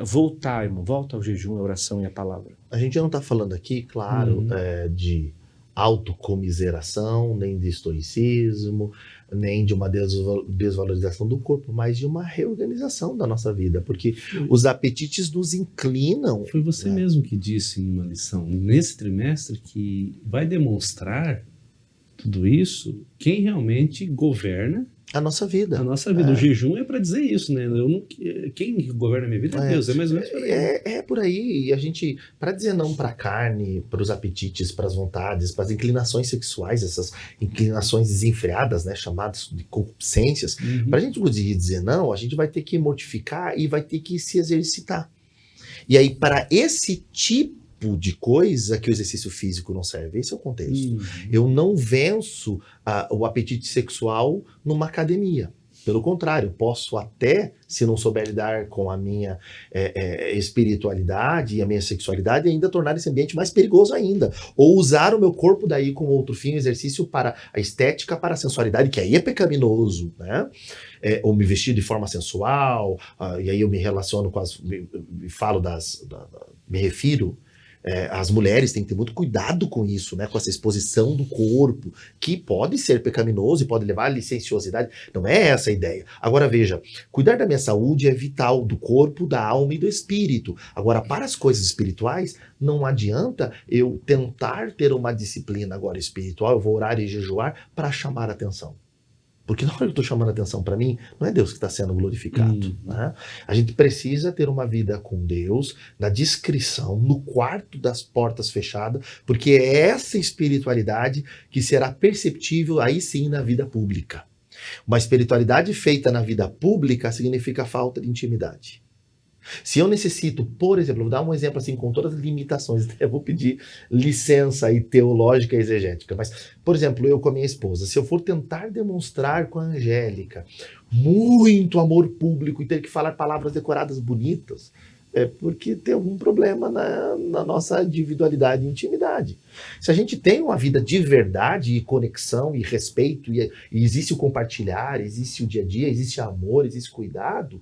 voltar, irmão, volta ao jejum, à oração e à palavra. A gente não está falando aqui, claro, de autocomiseração, nem de estoicismo, nem de uma desvalorização do corpo, mas de uma reorganização da nossa vida, porque os apetites nos inclinam. Foi você mesmo que disse em uma lição, nesse trimestre, que vai demonstrar tudo isso quem realmente governa a nossa vida. A nossa vida. O jejum é para dizer isso, né? Quem governa a minha vida é Deus. É mais ou menos por aí. É por aí. E a gente, para dizer não para a carne, para os apetites, para as vontades, para as inclinações sexuais, essas inclinações desenfreadas, né? Chamadas de concupiscências, para a gente conseguir dizer não, a gente vai ter que mortificar e vai ter que se exercitar. E aí, para esse tipo de coisa que o exercício físico não serve. Esse é o contexto. Eu não venço o apetite sexual numa academia. Pelo contrário, posso até, se não souber lidar com a minha espiritualidade e a minha sexualidade, ainda tornar esse ambiente mais perigoso ainda. Ou usar o meu corpo daí com outro fim, exercício para a estética, para a sensualidade, que aí é pecaminoso, né? Ou me vestir de forma sensual, e aí eu me relaciono com me refiro. As mulheres têm que ter muito cuidado com isso, né? Com essa exposição do corpo, que pode ser pecaminoso e pode levar à licenciosidade. Não é essa a ideia. Agora veja, cuidar da minha saúde é vital, do corpo, da alma e do espírito. Agora, para as coisas espirituais, não adianta eu tentar ter uma disciplina agora espiritual, eu vou orar e jejuar para chamar a atenção. Porque na hora que eu estou chamando a atenção para mim, não é Deus que está sendo glorificado. Né? A gente precisa ter uma vida com Deus, na discrição, no quarto das portas fechadas, porque é essa espiritualidade que será perceptível aí sim na vida pública. Uma espiritualidade feita na vida pública significa falta de intimidade. Se eu necessito, por exemplo, vou dar um exemplo assim com todas as limitações, eu vou pedir licença aí teológica e exegética, mas, por exemplo, eu com a minha esposa, se eu for tentar demonstrar com a Angélica muito amor público e ter que falar palavras decoradas bonitas, é porque tem algum problema na nossa individualidade e intimidade. Se a gente tem uma vida de verdade e conexão e respeito, e existe o compartilhar, existe o dia a dia, existe amor, existe cuidado,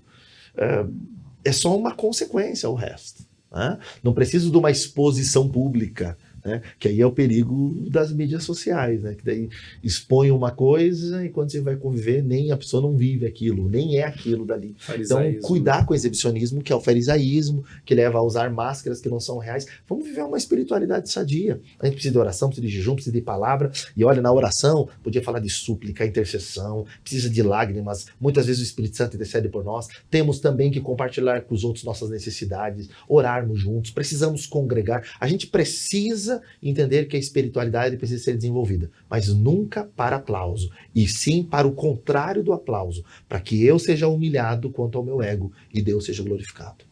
é só uma consequência o resto. Né? Não preciso de uma exposição pública, né? Que aí é o perigo das mídias sociais, né? Que daí expõe uma coisa e quando você vai conviver, nem a pessoa não vive aquilo, nem é aquilo dali. Farisaísmo. Então, cuidar com o exibicionismo, que é o farisaísmo, que leva a usar máscaras que não são reais. Vamos viver uma espiritualidade sadia. A gente precisa de oração, precisa de jejum, precisa de palavra. E olha, na oração, podia falar de súplica, intercessão, precisa de lágrimas. Muitas vezes o Espírito Santo intercede por nós. Temos também que compartilhar com os outros nossas necessidades, orarmos juntos, precisamos congregar. A gente precisa entender que a espiritualidade precisa ser desenvolvida, mas nunca para aplauso, e sim para o contrário do aplauso, para que eu seja humilhado quanto ao meu ego e Deus seja glorificado.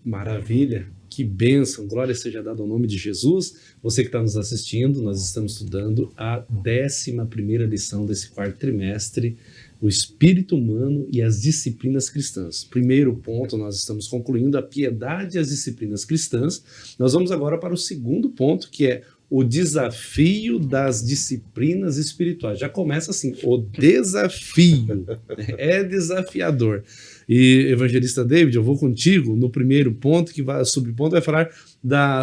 Maravilha, que bênção, glória seja dada ao nome de Jesus. Você que está nos assistindo, nós estamos estudando a 11ª lição desse quarto trimestre, o espírito humano e as disciplinas cristãs. Primeiro ponto, nós estamos concluindo a piedade e as disciplinas cristãs. Nós vamos agora para o segundo ponto, que é o desafio das disciplinas espirituais. Já começa assim, o desafio. É desafiador. E, evangelista David, eu vou contigo no primeiro ponto, que vai, subponto vai falar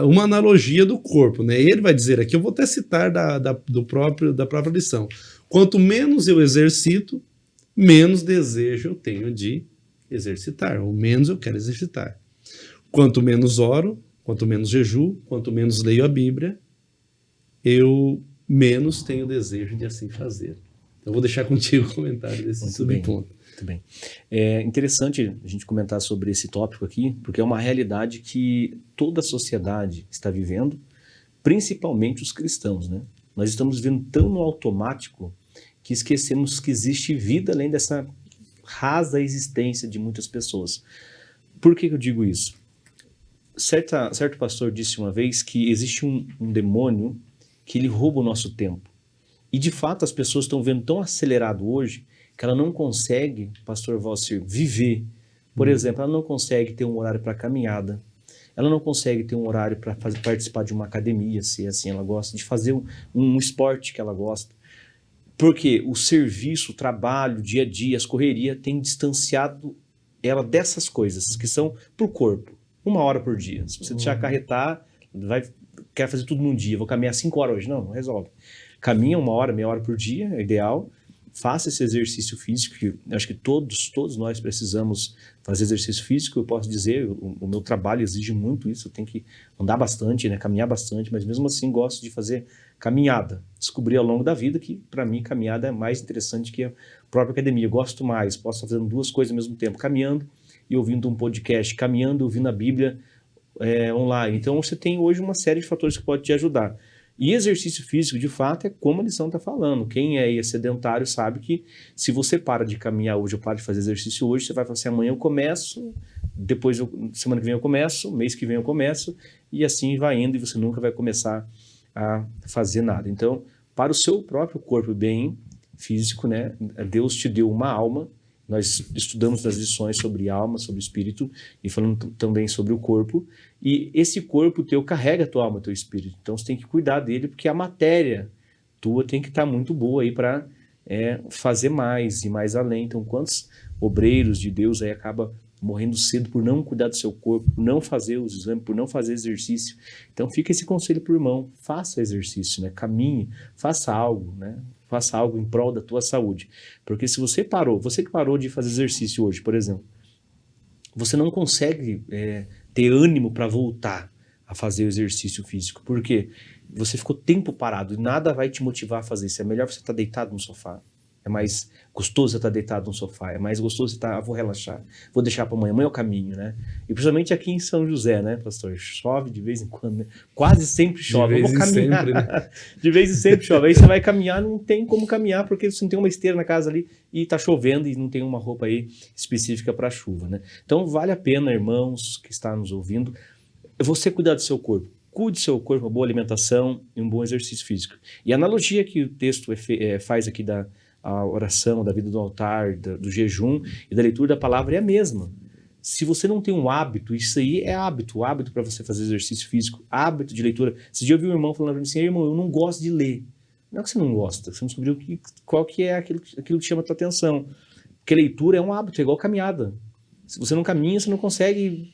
uma analogia do corpo. Né? Ele vai dizer aqui, eu vou até citar da própria lição. Quanto menos eu exercito, menos desejo eu tenho de exercitar, ou menos eu quero exercitar. Quanto menos oro, quanto menos jejuo, quanto menos leio a Bíblia, eu menos tenho desejo de assim fazer. Então, eu vou deixar contigo o comentário desse subponto. Muito bem. É interessante a gente comentar sobre esse tópico aqui, porque é uma realidade que toda a sociedade está vivendo, principalmente os cristãos, né? Nós estamos vivendo tão no automático que esquecemos que existe vida além dessa rasa existência de muitas pessoas. Por que eu digo isso? Certo pastor disse uma vez que existe um demônio que ele rouba o nosso tempo. E de fato as pessoas estão vendo tão acelerado hoje que ela não consegue, pastor Valcir, viver. Por exemplo, ela não consegue ter um horário para caminhada, ela não consegue ter um horário para participar de uma academia, se assim ela gosta, de fazer um esporte que ela gosta. Porque o serviço, o trabalho, o dia a dia, as correrias têm distanciado ela dessas coisas que são para o corpo. 1 hora por dia. Se você deixar acarretar, quer fazer tudo num dia, vou caminhar 5 horas hoje. Não resolve. Caminha 1 hora, meia hora por dia, é ideal. Faça esse exercício físico, que eu acho que todos nós precisamos fazer exercício físico. Eu posso dizer, o meu trabalho exige muito isso, eu tenho que andar bastante, né, caminhar bastante, mas mesmo assim gosto de fazer caminhada. Descobri ao longo da vida que, para mim, caminhada é mais interessante que a própria academia. Eu gosto mais, posso estar fazendo 2 coisas ao mesmo tempo, caminhando e ouvindo um podcast, caminhando e ouvindo a Bíblia online. Então, você tem hoje uma série de fatores que pode te ajudar. E exercício físico, de fato, é como a lição está falando. Quem é sedentário sabe que se você para de caminhar hoje ou para de fazer exercício hoje, você vai falar assim, amanhã eu começo, depois semana que vem eu começo, mês que vem eu começo, e assim vai indo e você nunca vai começar a fazer nada. Então, para o seu próprio corpo bem físico, né, Deus te deu uma alma. Nós estudamos nas lições sobre alma, sobre espírito, e falando também sobre o corpo. E esse corpo teu carrega a tua alma, teu espírito. Então você tem que cuidar dele, porque a matéria tua tem que estar muito boa aí para fazer mais e mais além. Então quantos obreiros de Deus aí acabam morrendo cedo por não cuidar do seu corpo, por não fazer os exames, por não fazer exercício. Então fica esse conselho para o irmão, faça exercício, né? Caminhe, faça algo, né? Faça algo em prol da tua saúde. Porque se você que parou de fazer exercício hoje, por exemplo, você não consegue ter ânimo para voltar a fazer o exercício físico. Por quê? Você ficou tempo parado e nada vai te motivar a fazer isso. É melhor você estar deitado no sofá. É mais gostoso você estar deitado no sofá. É mais gostoso você estar, vou relaxar. Vou deixar para amanhã. Amanhã é o caminho, né? E principalmente aqui em São José, né, pastor? Chove de vez em quando, né? Quase sempre chove. De vez eu vou caminhar. Sempre, né? De vez em sempre chove. Aí você vai caminhar, não tem como caminhar, porque você não tem uma esteira na casa ali e tá chovendo e não tem uma roupa aí específica para chuva, né? Então vale a pena, irmãos que estão nos ouvindo, você cuidar do seu corpo. Cuide do seu corpo, uma boa alimentação e um bom exercício físico. E a analogia que o texto faz aqui da oração, da vida do altar, do jejum e da leitura da palavra é a mesma. Se você não tem um hábito, isso aí é hábito, o hábito para você fazer exercício físico, hábito de leitura. Esse dia eu vi um irmão falando para mim assim, irmão, eu não gosto de ler. Não é que você não gosta, você não descobriu qual que é aquilo que chama a tua atenção. Porque leitura é um hábito, é igual caminhada. Se você não caminha, você não consegue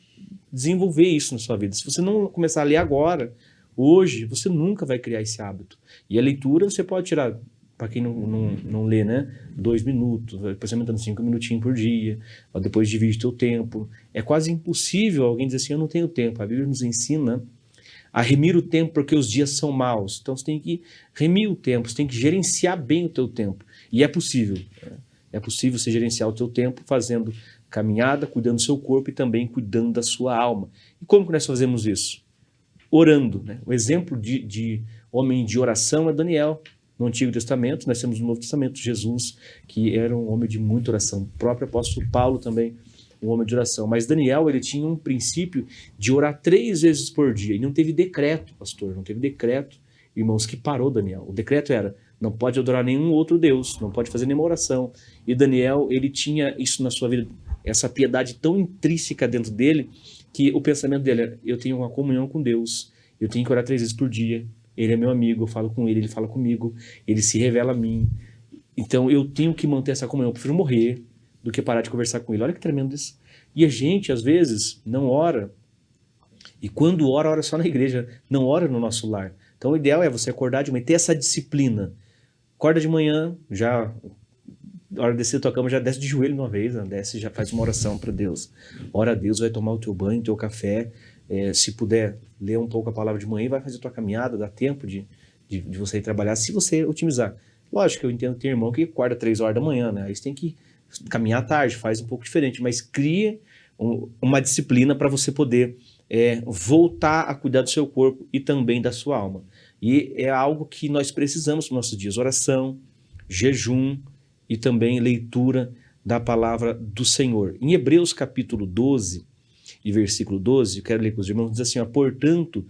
desenvolver isso na sua vida. Se você não começar a ler agora, hoje, você nunca vai criar esse hábito. E a leitura você pode tirar, para quem não lê, né, 2 minutos, depois você aumentando 5 minutinhos por dia, depois divide o teu tempo. É quase impossível alguém dizer assim, eu não tenho tempo. A Bíblia nos ensina a remir o tempo porque os dias são maus. Então você tem que remir o tempo, você tem que gerenciar bem o teu tempo. E é possível. É possível você gerenciar o teu tempo fazendo caminhada, cuidando do seu corpo e também cuidando da sua alma. E como que nós fazemos isso? Orando, né? O exemplo de homem de oração é Daniel. No Antigo Testamento, nós temos no Novo Testamento Jesus, que era um homem de muita oração. O próprio apóstolo Paulo também, um homem de oração. Mas Daniel, ele tinha um princípio de orar 3 vezes por dia. E não teve decreto, pastor, não teve decreto, irmãos, que parou Daniel. O decreto era, não pode adorar nenhum outro Deus, não pode fazer nenhuma oração. E Daniel, ele tinha isso na sua vida, essa piedade tão intrínseca dentro dele, que o pensamento dele era, eu tenho uma comunhão com Deus, eu tenho que orar 3 vezes por dia, ele é meu amigo, eu falo com ele fala comigo, ele se revela a mim. Então eu tenho que manter essa comunhão, eu prefiro morrer do que parar de conversar com ele. Olha que tremendo isso. E a gente, às vezes, não ora, e quando ora só na igreja, não ora no nosso lar. Então o ideal é você acordar de manhã, ter essa disciplina. Acorda de manhã, já, na hora de descer da tua cama, já desce de joelho uma vez, né? Desce e já faz uma oração para Deus. Ora a Deus, vai tomar o teu banho, o teu café, se puder, ler um pouco a palavra de manhã e vai fazer a tua caminhada, dá tempo de você ir trabalhar, se você otimizar. Lógico que eu entendo que tem irmão que acorda 3 horas da manhã, né? Aí você tem que caminhar à tarde, faz um pouco diferente, mas cria uma disciplina para você poder voltar a cuidar do seu corpo e também da sua alma. E é algo que nós precisamos nos nossos dias, oração, jejum e também leitura da palavra do Senhor. Em Hebreus capítulo 12 e versículo 12, eu quero ler com os irmãos, diz assim, ó, portanto,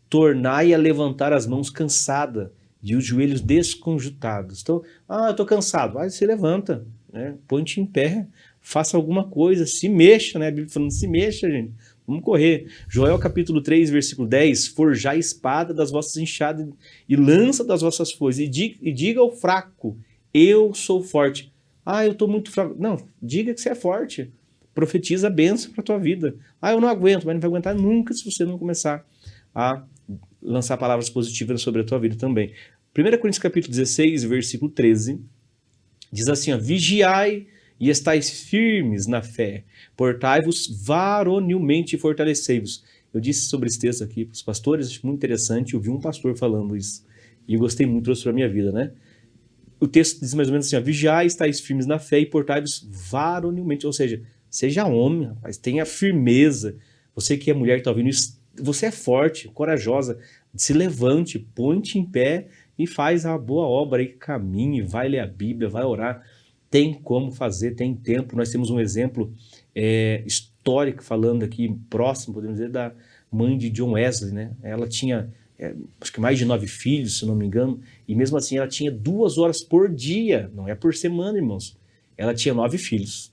tornai a levantar as mãos cansada e os joelhos desconjuntados. Então, eu estou cansado. Vai, se levanta, né? Põe-te em pé, faça alguma coisa, se mexa, né? A Bíblia falando, se mexa, gente. Vamos correr. Joel capítulo 3, versículo 10, forjai a espada das vossas enxadas e lança das vossas foices. E diga ao fraco, eu sou forte. Eu estou muito fraco. Não, diga que você é forte. Profetiza a bênção para a tua vida. Eu não aguento, mas não vai aguentar nunca se você não começar a lançar palavras positivas sobre a tua vida também. 1 Coríntios capítulo 16, versículo 13, diz assim, ó, vigiai e estáis firmes na fé, portai-vos varonilmente e fortalecei-vos. Eu disse sobre esse texto aqui para os pastores, acho muito interessante, eu vi um pastor falando isso, e eu gostei muito, trouxe para a minha vida, né? O texto diz mais ou menos assim, ó, vigiai, estáis firmes na fé e portai-vos varonilmente, ou seja, seja homem, rapaz, tenha firmeza. Você que é mulher que está ouvindo isso, você é forte, corajosa, se levante, põe-te em pé e faz a boa obra aí, caminhe, vai ler a Bíblia, vai orar. Tem como fazer, tem tempo. Nós temos um exemplo histórico falando aqui, próximo, podemos dizer, da mãe de John Wesley, né? Ela tinha, acho que mais de 9 filhos, se não me engano, e mesmo assim ela tinha 2 horas por dia, não é por semana, irmãos. Ela tinha 9 filhos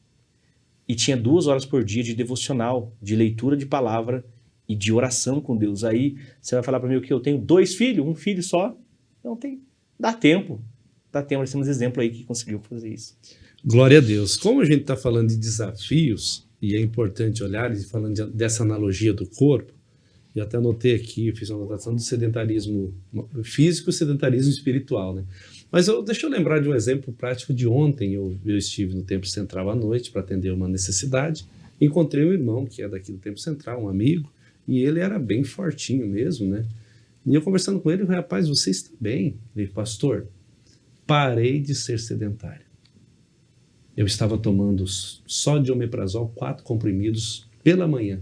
e tinha 2 horas por dia de devocional, de leitura de palavra e de oração com Deus. Aí você vai falar para mim o que? Eu tenho 2 filhos, 1 filho só? Não tem, dá tempo. Nós temos exemplo aí que conseguiu fazer isso. Glória a Deus. Como a gente está falando de desafios, e é importante olhar, e falando dessa analogia do corpo, eu até anotei aqui, fiz uma anotação do sedentarismo físico e sedentarismo espiritual, né? Mas deixa eu lembrar de um exemplo prático de ontem. Eu estive no Templo Central à noite para atender uma necessidade, encontrei um irmão que é daqui do Templo Central, um amigo, e ele era bem fortinho mesmo, né? E eu conversando com ele, eu falei, rapaz, você está bem? Ele, pastor, parei de ser sedentário. Eu estava tomando só de omeprazol 4 comprimidos pela manhã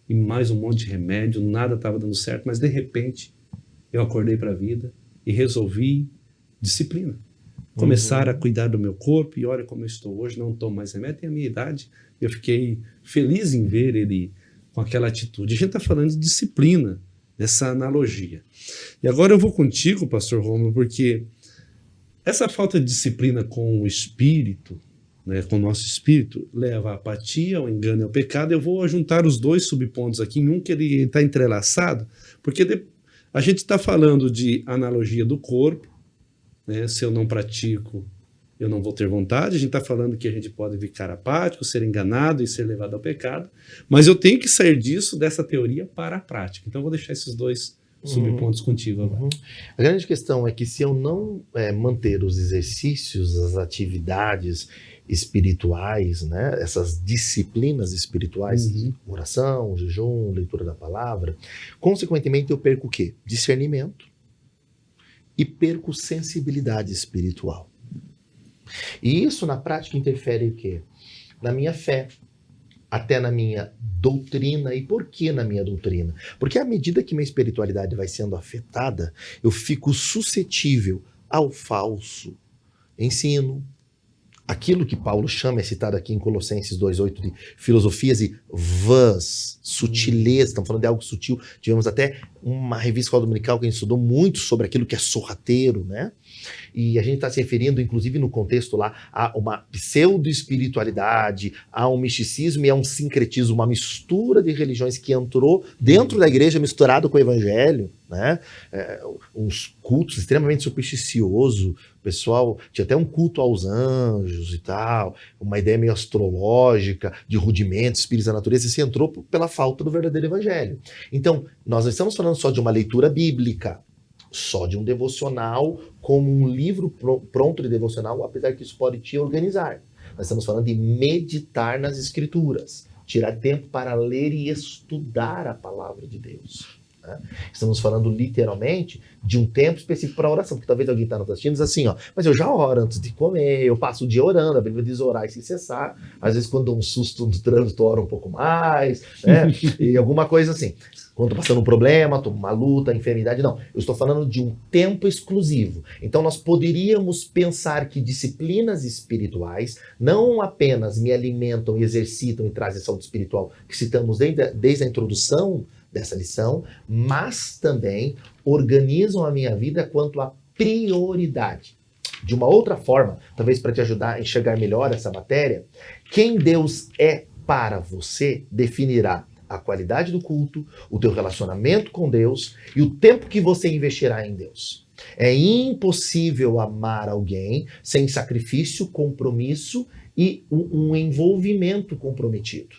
e mais um monte de remédio, nada estava dando certo, mas de repente eu acordei para a vida e resolvi disciplina. Começar a cuidar do meu corpo e olha como eu estou hoje, não tomo mais remédio, tem a minha idade. Eu fiquei feliz em ver ele com aquela atitude. A gente está falando de disciplina, dessa analogia. E agora eu vou contigo, pastor Rômulo, porque essa falta de disciplina com o espírito, né, com o nosso espírito, leva à apatia, ao engano e ao pecado. Eu vou juntar os 2 subpontos aqui em um que ele está entrelaçado, porque a gente está falando de analogia do corpo, né, se eu não pratico, eu não vou ter vontade. A gente está falando que a gente pode ficar apático, ser enganado e ser levado ao pecado, mas eu tenho que sair dessa teoria para a prática. Então eu vou deixar esses 2 subpontos contigo agora. A grande questão é que se eu não manter os exercícios, as atividades espirituais, né, essas disciplinas espirituais, oração, jejum, leitura da palavra, consequentemente eu perco o quê? Discernimento e perco sensibilidade espiritual. E isso na prática interfere o quê? Na minha fé, até na minha doutrina. E por que na minha doutrina? Porque à medida que minha espiritualidade vai sendo afetada, eu fico suscetível ao falso ensino. Aquilo que Paulo chama, é citado aqui em Colossenses 2,8, de filosofias e vãs, sutileza, estamos falando de algo sutil. Tivemos até uma revista Escola Dominical que a gente estudou muito sobre aquilo que é sorrateiro, né? E a gente está se referindo, inclusive no contexto lá, a uma pseudo-espiritualidade, a um misticismo e a um sincretismo, uma mistura de religiões que entrou dentro da igreja misturado com o evangelho, né? Uns cultos extremamente supersticiosos, o pessoal tinha até um culto aos anjos e tal, uma ideia meio astrológica, de rudimentos, espíritos da natureza, e se entrou pela falta do verdadeiro evangelho. Então, nós não estamos falando só de uma leitura bíblica, só de um devocional, como um livro pronto de devocional, apesar que isso pode te organizar. Nós estamos falando de meditar nas Escrituras, tirar tempo para ler e estudar a palavra de Deus. né? Estamos falando literalmente de um tempo específico para oração, porque talvez alguém está nos assistindo e diz assim, ó, mas eu já oro antes de comer, eu passo o dia orando, a Bíblia diz orar e se cessar, às vezes quando dou um susto no trânsito, oro um pouco mais, né? E alguma coisa assim. Quando estou passando um problema, estou uma luta, enfermidade, não. Eu estou falando de um tempo exclusivo. Então nós poderíamos pensar que disciplinas espirituais não apenas me alimentam, exercitam e trazem saúde espiritual, que citamos desde a introdução dessa lição, mas também organizam a minha vida quanto à prioridade. De uma outra forma, talvez para te ajudar a enxergar melhor essa matéria, quem Deus é para você definirá a qualidade do culto, o teu relacionamento com Deus e o tempo que você investirá em Deus. É impossível amar alguém sem sacrifício, compromisso e um envolvimento comprometido.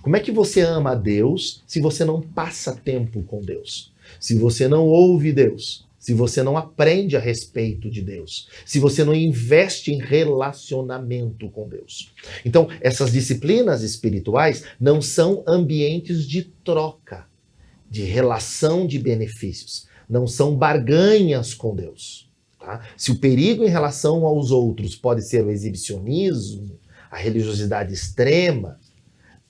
Como é que você ama a Deus se você não passa tempo com Deus? Se você não ouve Deus? Se você não aprende a respeito de Deus, se você não investe em relacionamento com Deus. Então, essas disciplinas espirituais não são ambientes de troca, de relação de benefícios, não são barganhas com Deus. Tá? Se o perigo em relação aos outros pode ser o exibicionismo, a religiosidade extrema,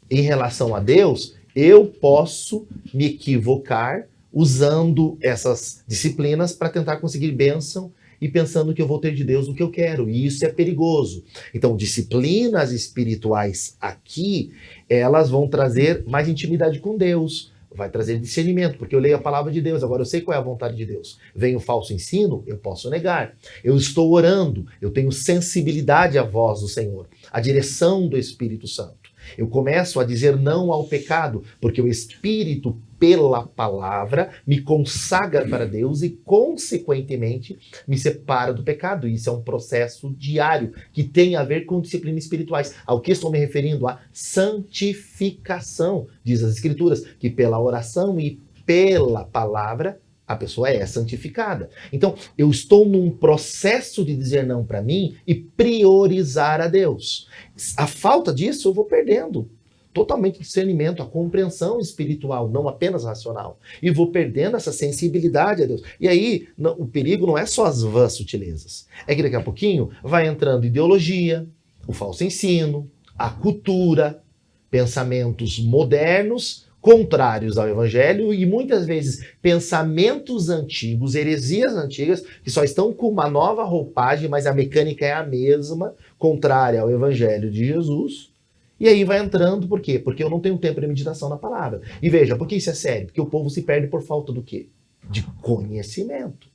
em relação a Deus, eu posso me equivocar usando essas disciplinas para tentar conseguir bênção e pensando que eu vou ter de Deus o que eu quero. E isso é perigoso. Então, disciplinas espirituais aqui, elas vão trazer mais intimidade com Deus, vai trazer discernimento, porque eu leio a palavra de Deus, agora eu sei qual é a vontade de Deus. Vem o falso ensino, eu posso negar. Eu estou orando, eu tenho sensibilidade à voz do Senhor, à direção do Espírito Santo. Eu começo a dizer não ao pecado, porque o Espírito, pela palavra, me consagra para Deus e, consequentemente, me separa do pecado. Isso é um processo diário que tem a ver com disciplinas espirituais. Ao que estou me referindo? A santificação. Diz as Escrituras que pela oração e pela palavra a pessoa é santificada. Então, eu estou num processo de dizer não para mim e priorizar a Deus. A falta disso eu vou perdendo totalmente discernimento, a compreensão espiritual, não apenas racional. E vou perdendo essa sensibilidade a Deus. E aí, o perigo não é só as vãs sutilezas. É que daqui a pouquinho vai entrando ideologia, o falso ensino, a cultura, pensamentos modernos, contrários ao Evangelho e muitas vezes pensamentos antigos, heresias antigas, que só estão com uma nova roupagem, mas a mecânica é a mesma, contrária ao Evangelho de Jesus. E aí vai entrando, por quê? Porque eu não tenho tempo de meditação na palavra. E veja, por que isso é sério? Porque o povo se perde por falta do quê? De conhecimento.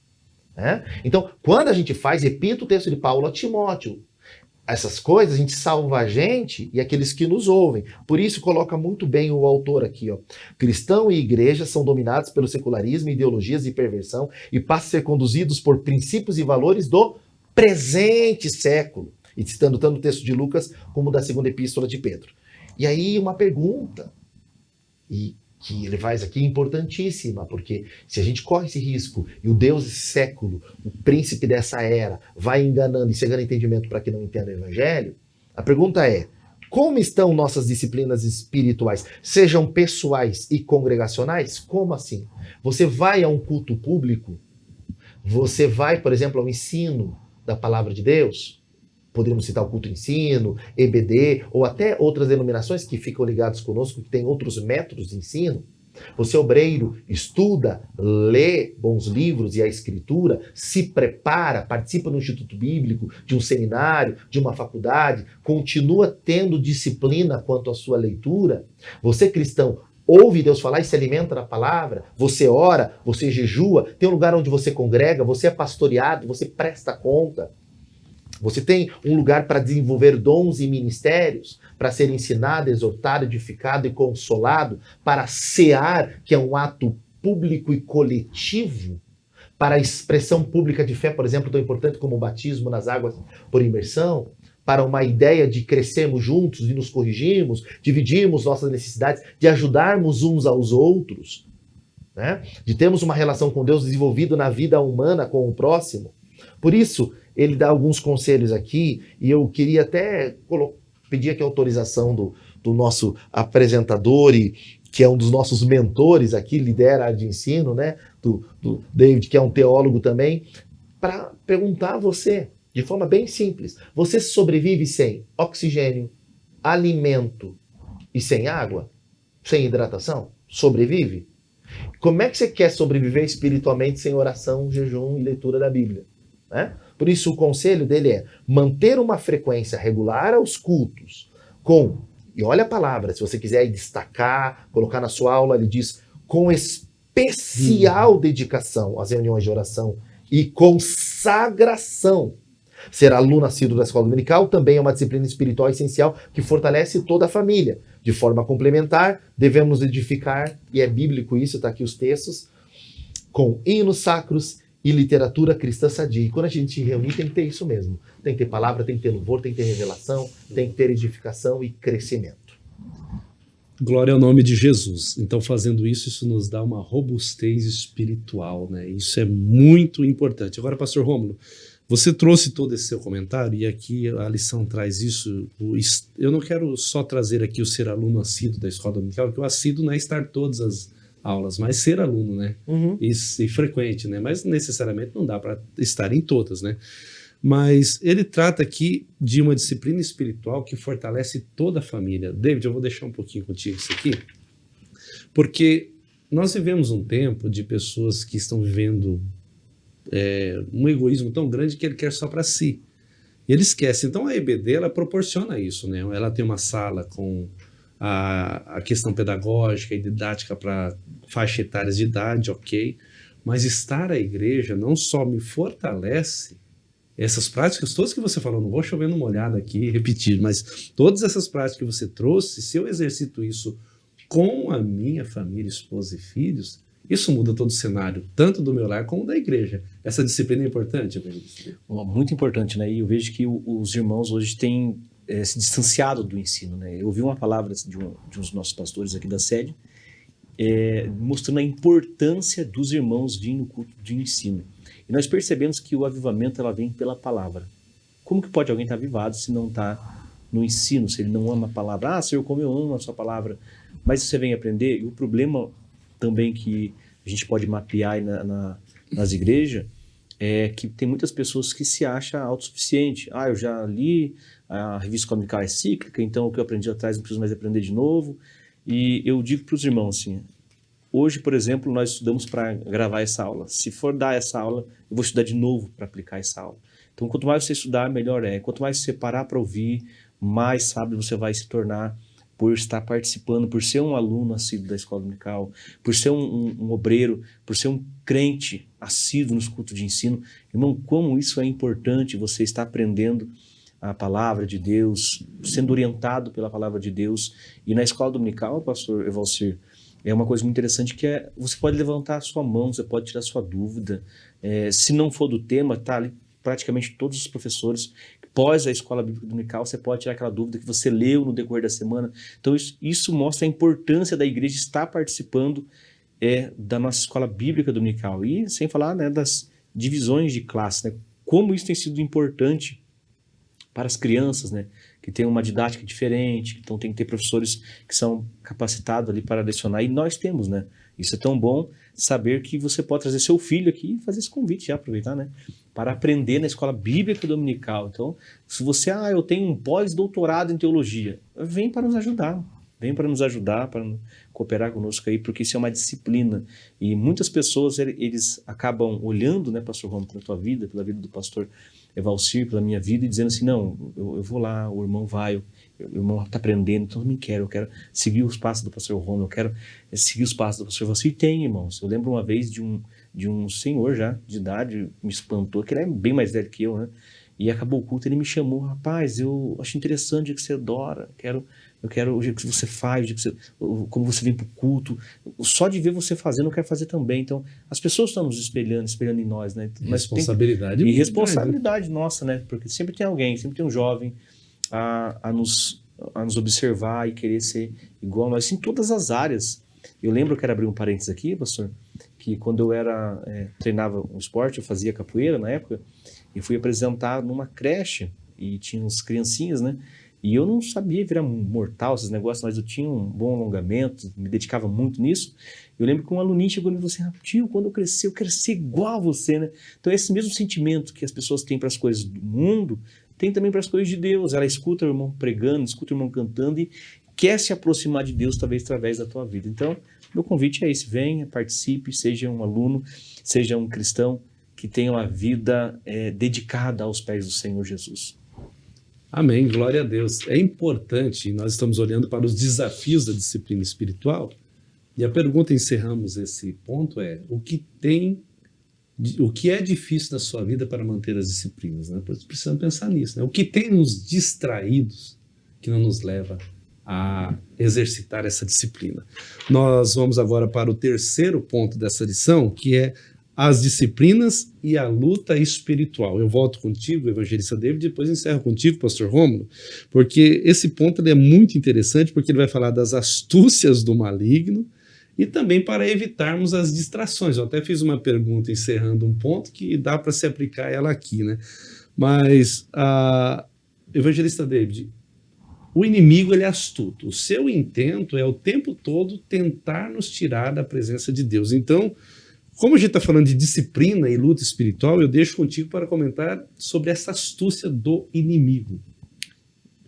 Né? Então, quando a gente faz, repito o texto de Paulo a Timóteo, essas coisas, a gente salva a gente e aqueles que nos ouvem. Por isso, coloca muito bem o autor aqui. Ó. Cristão e igreja são dominados pelo secularismo, ideologias de perversão e passam a ser conduzidos por princípios e valores do presente século. E citando tanto o texto de Lucas como da segunda epístola de Pedro. E aí uma pergunta, e que ele faz aqui importantíssima, porque se a gente corre esse risco e o Deus desse século, o príncipe dessa era, vai enganando e cegando entendimento para que não entenda o Evangelho, a pergunta é, como estão nossas disciplinas espirituais, sejam pessoais e congregacionais? Como assim? Você vai a um culto público? Você vai, por exemplo, ao ensino da palavra de Deus? Poderíamos citar o culto ensino, EBD, ou até outras denominações que ficam ligadas conosco, que têm outros métodos de ensino. Você, obreiro, estuda, lê bons livros e a Escritura, se prepara, participa no Instituto Bíblico, de um seminário, de uma faculdade, continua tendo disciplina quanto à sua leitura. Você, cristão, ouve Deus falar e se alimenta da palavra, você ora, você jejua, tem um lugar onde você congrega, você é pastoreado, você presta conta. Você tem um lugar para desenvolver dons e ministérios, para ser ensinado, exortado, edificado e consolado, para cear, que é um ato público e coletivo, para a expressão pública de fé, por exemplo, tão importante como o batismo nas águas por imersão, para uma ideia de crescermos juntos e nos corrigirmos, dividirmos nossas necessidades, de ajudarmos uns aos outros, né? De termos uma relação com Deus desenvolvida na vida humana com o próximo. Por isso, ele dá alguns conselhos aqui, e eu queria até pedir aqui a autorização do nosso apresentador e que é um dos nossos mentores aqui, lidera a área de ensino, né? Do David, que é um teólogo também, para perguntar a você, de forma bem simples, você sobrevive sem oxigênio, alimento e sem água? Sem hidratação? Sobrevive? Como é que você quer sobreviver espiritualmente sem oração, jejum e leitura da Bíblia? Né? Por isso o conselho dele é manter uma frequência regular aos cultos e olha a palavra, se você quiser destacar, colocar na sua aula, ele diz com especial dedicação às reuniões de oração e consagração. Ser aluno assíduo da escola dominical também é uma disciplina espiritual essencial que fortalece toda a família. De forma complementar, devemos nos edificar, e é bíblico isso, está aqui os textos, com hinos sacros e literatura cristã sadia. E quando a gente se reunir, tem que ter isso mesmo. Tem que ter palavra, tem que ter louvor, tem que ter revelação, tem que ter edificação e crescimento. Glória ao nome de Jesus. Então, fazendo isso, isso nos dá uma robustez espiritual, né? Isso é muito importante. Agora, pastor Rômulo, você trouxe todo esse seu comentário e aqui a lição traz isso. Eu não quero só trazer aqui o ser aluno assíduo da escola dominical, porque o assíduo não é estar todas as aulas, mas ser aluno, né? E frequente, né? Mas necessariamente não dá para estar em todas, né? Mas ele trata aqui de uma disciplina espiritual que fortalece toda a família. David, eu vou deixar um pouquinho contigo isso aqui, porque nós vivemos um tempo de pessoas que estão vivendo um egoísmo tão grande que ele quer só para si. E ele esquece. Então a EBD, ela proporciona isso, né? Ela tem uma sala com a questão pedagógica e didática para faixa etárias de idade, ok. Mas estar à igreja não só me fortalece, essas práticas todas que você falou, não vou chover no molhado aqui e repetir, mas todas essas práticas que você trouxe, se eu exercito isso com a minha família, esposa e filhos, isso muda todo o cenário, tanto do meu lar como da igreja. Essa disciplina é importante, Evangelista? Muito importante, né? E eu vejo que os irmãos hoje têm se distanciado do ensino, né? Eu ouvi uma palavra de um dos nossos pastores aqui da sede, mostrando a importância dos irmãos virem no culto de ensino. E nós percebemos que o avivamento ela vem pela palavra. Como que pode alguém estar avivado se não está no ensino, se ele não ama a palavra? Ah, Senhor, como eu amo a sua palavra. Mas você vem aprender, e o problema também que a gente pode mapear aí nas igrejas é que tem muitas pessoas que se acham autossuficiente. Ah, eu já li, a revista dominical é cíclica, então o que eu aprendi atrás não preciso mais aprender de novo. E eu digo para os irmãos assim, hoje, por exemplo, nós estudamos para gravar essa aula. Se for dar essa aula, eu vou estudar de novo para aplicar essa aula. Então, quanto mais você estudar, melhor é. Quanto mais você parar para ouvir, mais sábio você vai se tornar por estar participando, por ser um aluno assíduo da escola dominical, por ser um obreiro, por ser um crente assíduo nos cultos de ensino. Irmão, como isso é importante, você estar aprendendo a palavra de Deus, sendo orientado pela palavra de Deus. E na escola dominical, pastor Evalcir, é uma coisa muito interessante que você pode levantar a sua mão, você pode tirar a sua dúvida. Se não for do tema, tá ali praticamente todos os professores. Pós a escola bíblica dominical, você pode tirar aquela dúvida que você leu no decorrer da semana. Então isso mostra a importância da igreja estar participando da nossa escola bíblica dominical. E sem falar, né, das divisões de classe, né? Como isso tem sido importante para as crianças, né, que tem uma didática diferente, então tem que ter professores que são capacitados ali para lecionar, e nós temos, né? Isso é tão bom saber que você pode trazer seu filho aqui e fazer esse convite, já aproveitar, né? Para aprender na escola bíblica dominical. Então, se você, eu tenho um pós-doutorado em teologia, vem para nos ajudar, para cooperar conosco aí, porque isso é uma disciplina. E muitas pessoas, eles acabam olhando, né, pastor Romulo, pela tua vida, pela vida do pastor Evalcir, pela minha vida, e dizendo assim, não, eu vou lá, o irmão vai, o irmão está aprendendo, então eu quero seguir os passos do pastor Romulo, eu quero seguir os passos do pastor Evalcir. E tem, irmãos, eu lembro uma vez de um senhor já, de idade, me espantou, que ele é bem mais velho que eu, né? E acabou o culto, ele me chamou, rapaz, eu acho interessante o jeito que você adora, eu quero o jeito que você faz, o jeito que você, como você vem para o culto, só de ver você fazendo, eu quero fazer também. Então, as pessoas estão nos espelhando em nós, né? Responsabilidade. E responsabilidade nossa, né? Porque sempre tem alguém, sempre tem um jovem a nos observar e querer ser igual a nós, em todas as áreas. Eu lembro, eu quero abrir um parênteses aqui, pastor, que quando eu treinava um esporte, eu fazia capoeira na época, e fui apresentar numa creche, e tinha uns criancinhas, né? E eu não sabia virar mortal, esses negócios, mas eu tinha um bom alongamento, me dedicava muito nisso. Eu lembro que um aluninho chegou e me falou assim, tio, quando eu crescer, eu quero ser igual a você, né? Então esse mesmo sentimento que as pessoas têm para as coisas do mundo, tem também para as coisas de Deus. Ela escuta o irmão pregando, escuta o irmão cantando e quer se aproximar de Deus, talvez através da tua vida. Então, meu convite é esse, venha, participe, seja um aluno, seja um cristão que tenha uma vida dedicada aos pés do Senhor Jesus. Amém, glória a Deus. É importante, nós estamos olhando para os desafios da disciplina espiritual, e a pergunta, encerramos esse ponto, o que é difícil na sua vida para manter as disciplinas? Né? Precisamos pensar nisso. Né? O que tem nos distraídos que não nos leva a exercitar essa disciplina? Nós vamos agora para o terceiro ponto dessa lição, que é as disciplinas e a luta espiritual. Eu volto contigo, evangelista David, e depois encerro contigo, pastor Rômulo, porque esse ponto ele é muito interessante, porque ele vai falar das astúcias do maligno e também para evitarmos as distrações. Eu até fiz uma pergunta encerrando um ponto que dá para se aplicar ela aqui, né? Mas, evangelista David, o inimigo ele é astuto. O seu intento é o tempo todo tentar nos tirar da presença de Deus. Então, como a gente está falando de disciplina e luta espiritual, eu deixo contigo para comentar sobre essa astúcia do inimigo.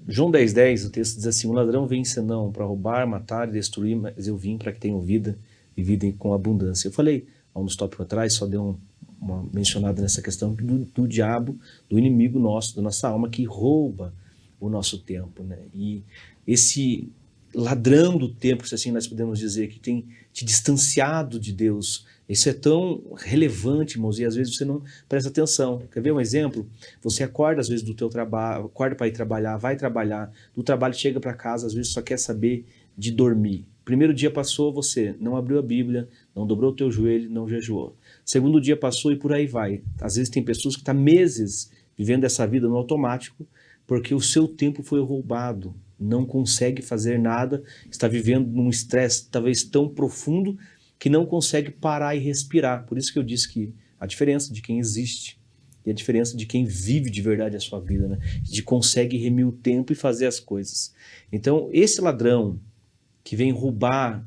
João 10:10, o texto diz assim, o ladrão vem senão para roubar, matar e destruir, mas eu vim para que tenham vida e vida com abundância. Eu falei, há uns tópicos atrás, só deu uma mencionada nessa questão do diabo, do inimigo nosso, da nossa alma, que rouba o nosso tempo, né? E esse ladrão do tempo, se assim nós podemos dizer, que tem te distanciado de Deus, isso é tão relevante, irmãos, e às vezes você não presta atenção. Quer ver um exemplo? Você acorda às vezes do teu trabalho, acorda para ir trabalhar, vai trabalhar, do trabalho chega para casa, às vezes só quer saber de dormir. Primeiro dia passou, você não abriu a Bíblia, não dobrou o teu joelho, não jejuou. Segundo dia passou e por aí vai. Às vezes tem pessoas que estão meses vivendo essa vida no automático, porque o seu tempo foi roubado, não consegue fazer nada, está vivendo num estresse talvez tão profundo que não consegue parar e respirar. Por isso que eu disse que a diferença de quem existe e a diferença de quem vive de verdade a sua vida, né? De consegue remir o tempo e fazer as coisas. Então, esse ladrão que vem roubar,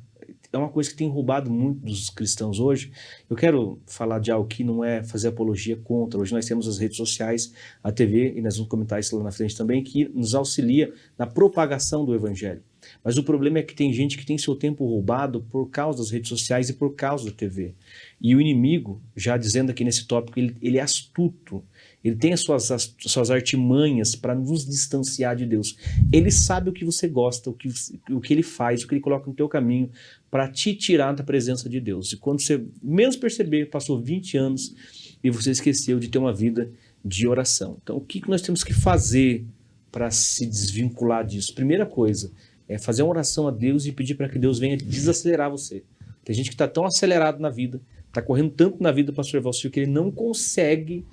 é uma coisa que tem roubado muito dos cristãos hoje. Eu quero falar de algo que não é fazer apologia contra. Hoje nós temos as redes sociais, a TV, e nós vamos comentar isso lá na frente também, que nos auxilia na propagação do evangelho. Mas o problema é que tem gente que tem seu tempo roubado por causa das redes sociais e por causa da TV. E o inimigo, já dizendo aqui nesse tópico, ele é astuto. Ele tem as suas artimanhas para nos distanciar de Deus. Ele sabe o que você gosta, o que ele faz, o que ele coloca no teu caminho para te tirar da presença de Deus. E quando você menos perceber, passou 20 anos e você esqueceu de ter uma vida de oração. Então, o que nós temos que fazer para se desvincular disso? Primeira coisa é fazer uma oração a Deus e pedir para que Deus venha desacelerar você. Tem gente que está tão acelerado na vida, está correndo tanto na vida, pastor Evalcio, que ele não consegue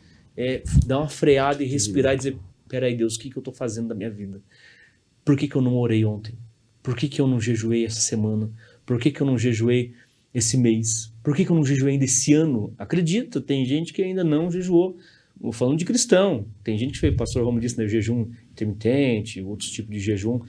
dar uma freada e respirar e dizer, peraí Deus, o que eu estou fazendo da minha vida? Por que eu não orei ontem? Por que eu não jejuei essa semana? Por que eu não jejuei esse mês? Por que eu não jejuei ainda esse ano? Acredita, tem gente que ainda não jejuou. Falando de cristão, tem gente que fez, pastor Romulo disse, né, jejum intermitente, outros tipos de jejum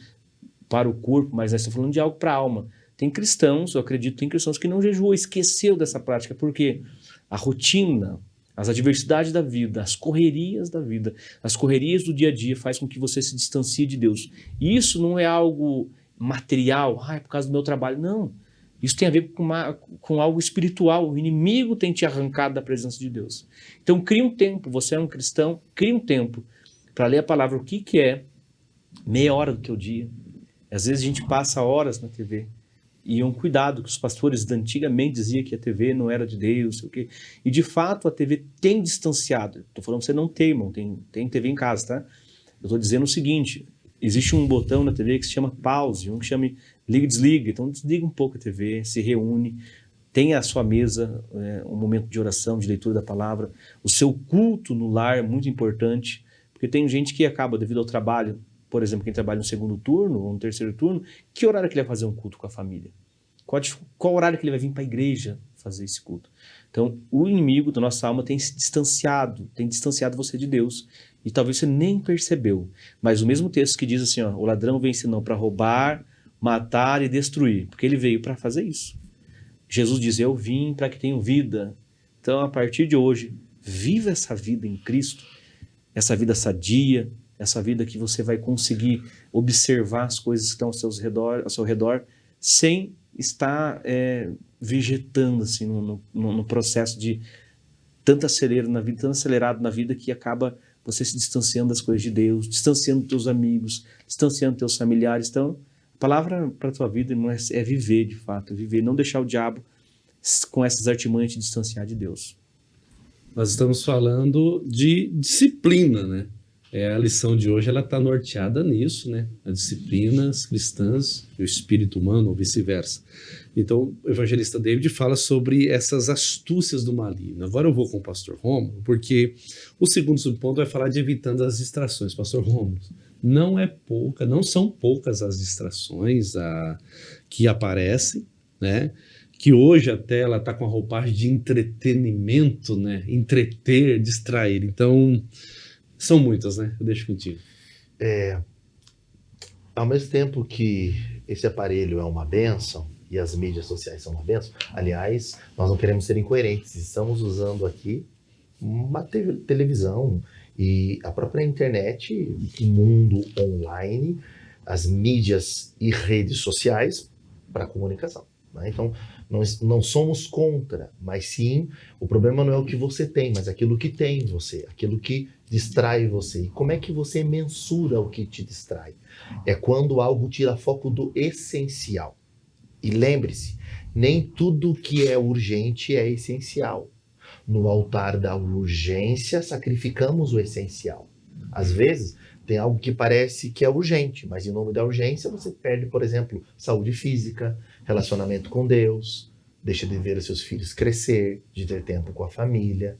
para o corpo, mas nós estamos falando de algo para a alma. Tem cristãos, eu acredito, tem cristãos que não jejuou, esqueceu dessa prática, porque a rotina, as adversidades da vida, as correrias da vida, as correrias do dia a dia faz com que você se distancie de Deus. E isso não é algo material, é por causa do meu trabalho, não. Isso tem a ver com algo espiritual. O inimigo tem te arrancado da presença de Deus. Então cria um tempo, você é um cristão, cria um tempo para ler a palavra, o que é meia hora do teu dia. Às vezes a gente passa horas na TV. E um cuidado que os pastores antigamente diziam que a TV não era de Deus, sei o quê. E de fato a TV tem distanciado. Estou falando para você não ter, irmão, tem TV em casa, tá? Eu estou dizendo o seguinte, existe um botão na TV que se chama pause, um que chama liga e desliga. Então desliga um pouco a TV, se reúne, tenha a sua mesa, um momento de oração, de leitura da palavra. O seu culto no lar é muito importante, porque tem gente que acaba, devido ao trabalho, por exemplo, quem trabalha no segundo turno ou no terceiro turno, que horário que ele vai fazer um culto com a família? Qual horário que ele vai vir para a igreja fazer esse culto. Então, o inimigo da nossa alma tem se distanciado você de Deus. E talvez você nem percebeu. Mas o mesmo texto que diz assim, ó, o ladrão vem senão para roubar, matar e destruir. Porque ele veio para fazer isso. Jesus diz, eu vim para que tenham vida. Então, a partir de hoje, viva essa vida em Cristo. Essa vida sadia, essa vida que você vai conseguir observar as coisas que estão ao seu redor sem estar vegetando assim, no processo de tanto acelerado na vida que acaba você se distanciando das coisas de Deus, distanciando dos teus amigos, distanciando dos teus familiares. Então, a palavra para a tua vida, irmão, é viver de fato, viver, não deixar o diabo com essas artimanhas te distanciar de Deus. Nós estamos falando de disciplina, né? A lição de hoje ela está norteada nisso, né? As disciplinas cristãs e o espírito humano, ou vice-versa. Então, o evangelista David fala sobre essas astúcias do maligno. Agora eu vou com o pastor Rômulo, porque o segundo subponto vai falar de evitando as distrações. Pastor Rômulo, não são poucas as distrações que aparecem, né? Que hoje até ela está com a roupagem de entretenimento, né? Entreter, distrair. Então, são muitas, né? Eu deixo contigo. Ao mesmo tempo que esse aparelho é uma bênção e as mídias sociais são uma bênção, aliás, nós não queremos ser incoerentes. Estamos usando aqui uma televisão e a própria internet, o mundo online, as mídias e redes sociais para comunicação. Então, não somos contra, mas sim, o problema não é o que você tem, mas aquilo que tem em você, aquilo que distrai você. E como é que você mensura o que te distrai? É quando algo tira foco do essencial. E lembre-se, nem tudo que é urgente é essencial. No altar da urgência, sacrificamos o essencial. Às vezes, tem algo que parece que é urgente, mas em nome da urgência você perde, por exemplo, saúde física, relacionamento com Deus, deixa de ver os seus filhos crescer, de ter tempo com a família,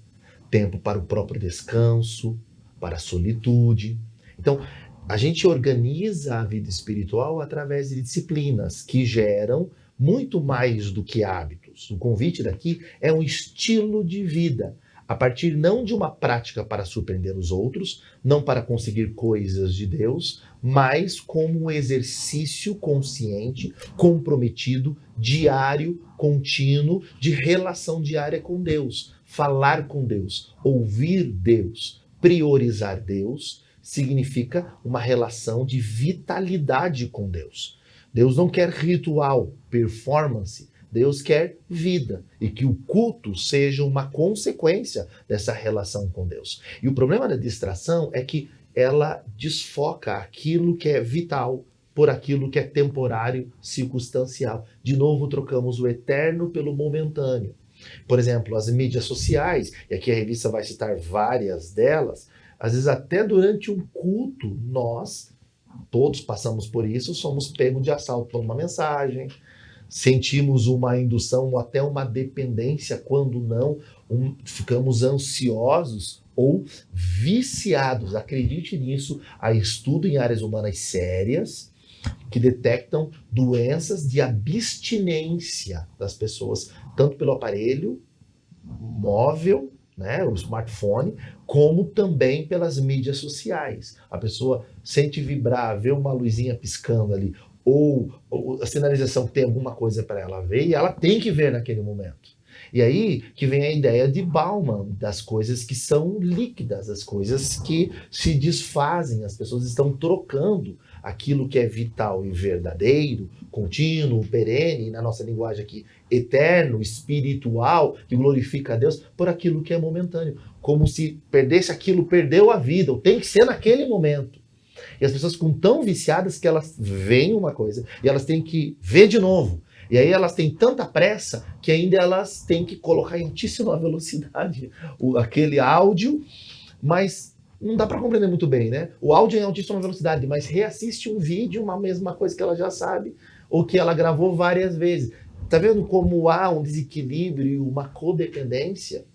tempo para o próprio descanso, para a solitude. Então, a gente organiza a vida espiritual através de disciplinas que geram muito mais do que hábitos. O convite daqui é um estilo de vida, a partir não de uma prática para surpreender os outros, não para conseguir coisas de Deus, mas como um exercício consciente, comprometido, diário, contínuo, de relação diária com Deus. Falar com Deus, ouvir Deus, priorizar Deus, significa uma relação de vitalidade com Deus. Deus não quer ritual, performance, Deus quer vida e que o culto seja uma consequência dessa relação com Deus. E o problema da distração é que ela desfoca aquilo que é vital por aquilo que é temporário, circunstancial. De novo, trocamos o eterno pelo momentâneo. Por exemplo, as mídias sociais, e aqui a revista vai citar várias delas, às vezes até durante um culto, nós, todos passamos por isso, somos pegos de assalto por uma mensagem, sentimos uma indução ou até uma dependência, quando não, ficamos ansiosos ou viciados. Acredite nisso, há estudo em áreas humanas sérias que detectam doenças de abstinência das pessoas, tanto pelo aparelho móvel, né, o smartphone, como também pelas mídias sociais. A pessoa sente vibrar, vê uma luzinha piscando ali, ou a sinalização que tem alguma coisa para ela ver, e ela tem que ver naquele momento. E aí que vem a ideia de Bauman, das coisas que são líquidas, as coisas que se desfazem, as pessoas estão trocando aquilo que é vital e verdadeiro, contínuo, perene, na nossa linguagem aqui, eterno, espiritual, que glorifica a Deus, por aquilo que é momentâneo. Como se perdesse aquilo, perdeu a vida, ou tem que ser naquele momento. E as pessoas ficam tão viciadas que elas veem uma coisa e elas têm que ver de novo. E aí elas têm tanta pressa que ainda elas têm que colocar em altíssima velocidade aquele áudio, mas não dá para compreender muito bem, né? O áudio é em altíssima velocidade, mas reassiste um vídeo, uma mesma coisa que ela já sabe, ou que ela gravou várias vezes. Tá vendo como há um desequilíbrio e uma codependência?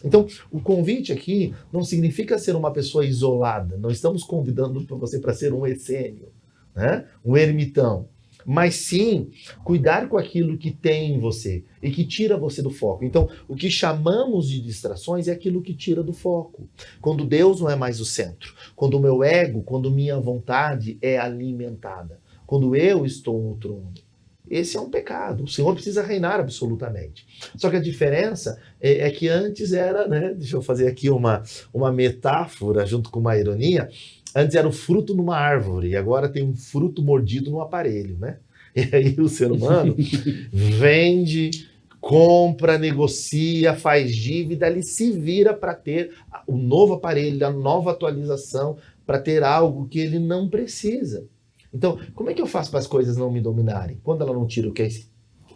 Então, o convite aqui não significa ser uma pessoa isolada. Não estamos convidando você para ser um essênio, né? Um ermitão. mas sim cuidar com aquilo que tem em você e que tira você do foco. Então, o que chamamos de distrações é aquilo que tira do foco. Quando Deus não é mais o centro, quando o meu ego, quando minha vontade é alimentada, quando eu estou no trono. Esse é um pecado. O Senhor precisa reinar absolutamente. Só que a diferença é que antes era, né? Deixa eu fazer aqui uma metáfora junto com uma ironia. Antes era o fruto numa árvore, e agora tem um fruto mordido no aparelho, né? E aí o ser humano vende, compra, negocia, faz dívida, ele se vira para ter o novo aparelho, a nova atualização, para ter algo que ele não precisa. Então, como é que eu faço para as coisas não me dominarem? Quando ela não tira o que é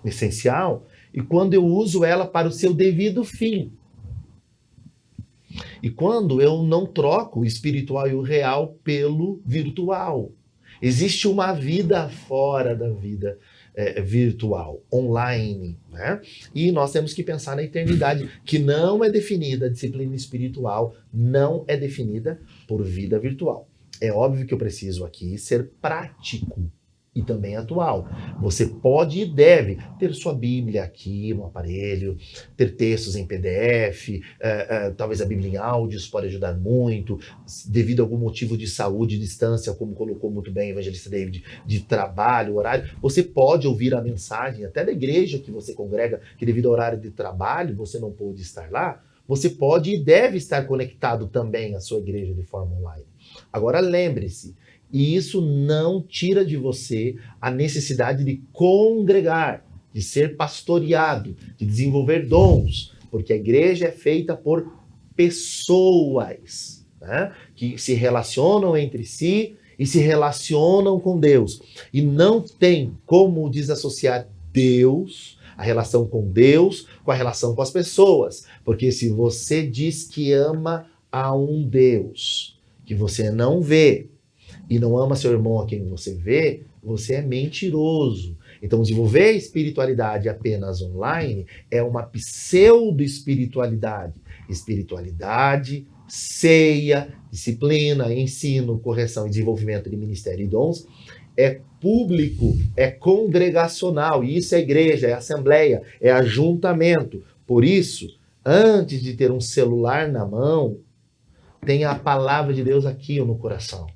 essencial e quando eu uso ela para o seu devido fim. E quando eu não troco o espiritual e o real pelo virtual. Existe uma vida fora da vida virtual, online, né? E nós temos que pensar na eternidade, que não é definida, a disciplina espiritual não é definida por vida virtual. É óbvio que eu preciso aqui ser prático e também atual. Você pode e deve ter sua Bíblia aqui no aparelho, ter textos em PDF, talvez a Bíblia em áudios pode ajudar muito, devido a algum motivo de saúde, distância, como colocou muito bem o evangelista David, de trabalho, horário, você pode ouvir a mensagem até da igreja que você congrega, que devido ao horário de trabalho você não pôde estar lá, você pode e deve estar conectado também à sua igreja de forma online. Agora lembre-se, e isso não tira de você a necessidade de congregar, de ser pastoreado, de desenvolver dons, porque a igreja é feita por pessoas, né, que se relacionam entre si e se relacionam com Deus. E não tem como desassociar Deus, a relação com Deus, com a relação com as pessoas. Porque se você diz que ama a um Deus que você não vê, e não ama seu irmão a quem você vê, você é mentiroso. Então, desenvolver a espiritualidade apenas online é uma pseudo-espiritualidade. Espiritualidade, ceia, disciplina, ensino, correção e desenvolvimento de ministério e dons é público, é congregacional. E isso é igreja, é assembleia, é ajuntamento. Por isso, antes de ter um celular na mão, tenha a palavra de Deus aqui no coração.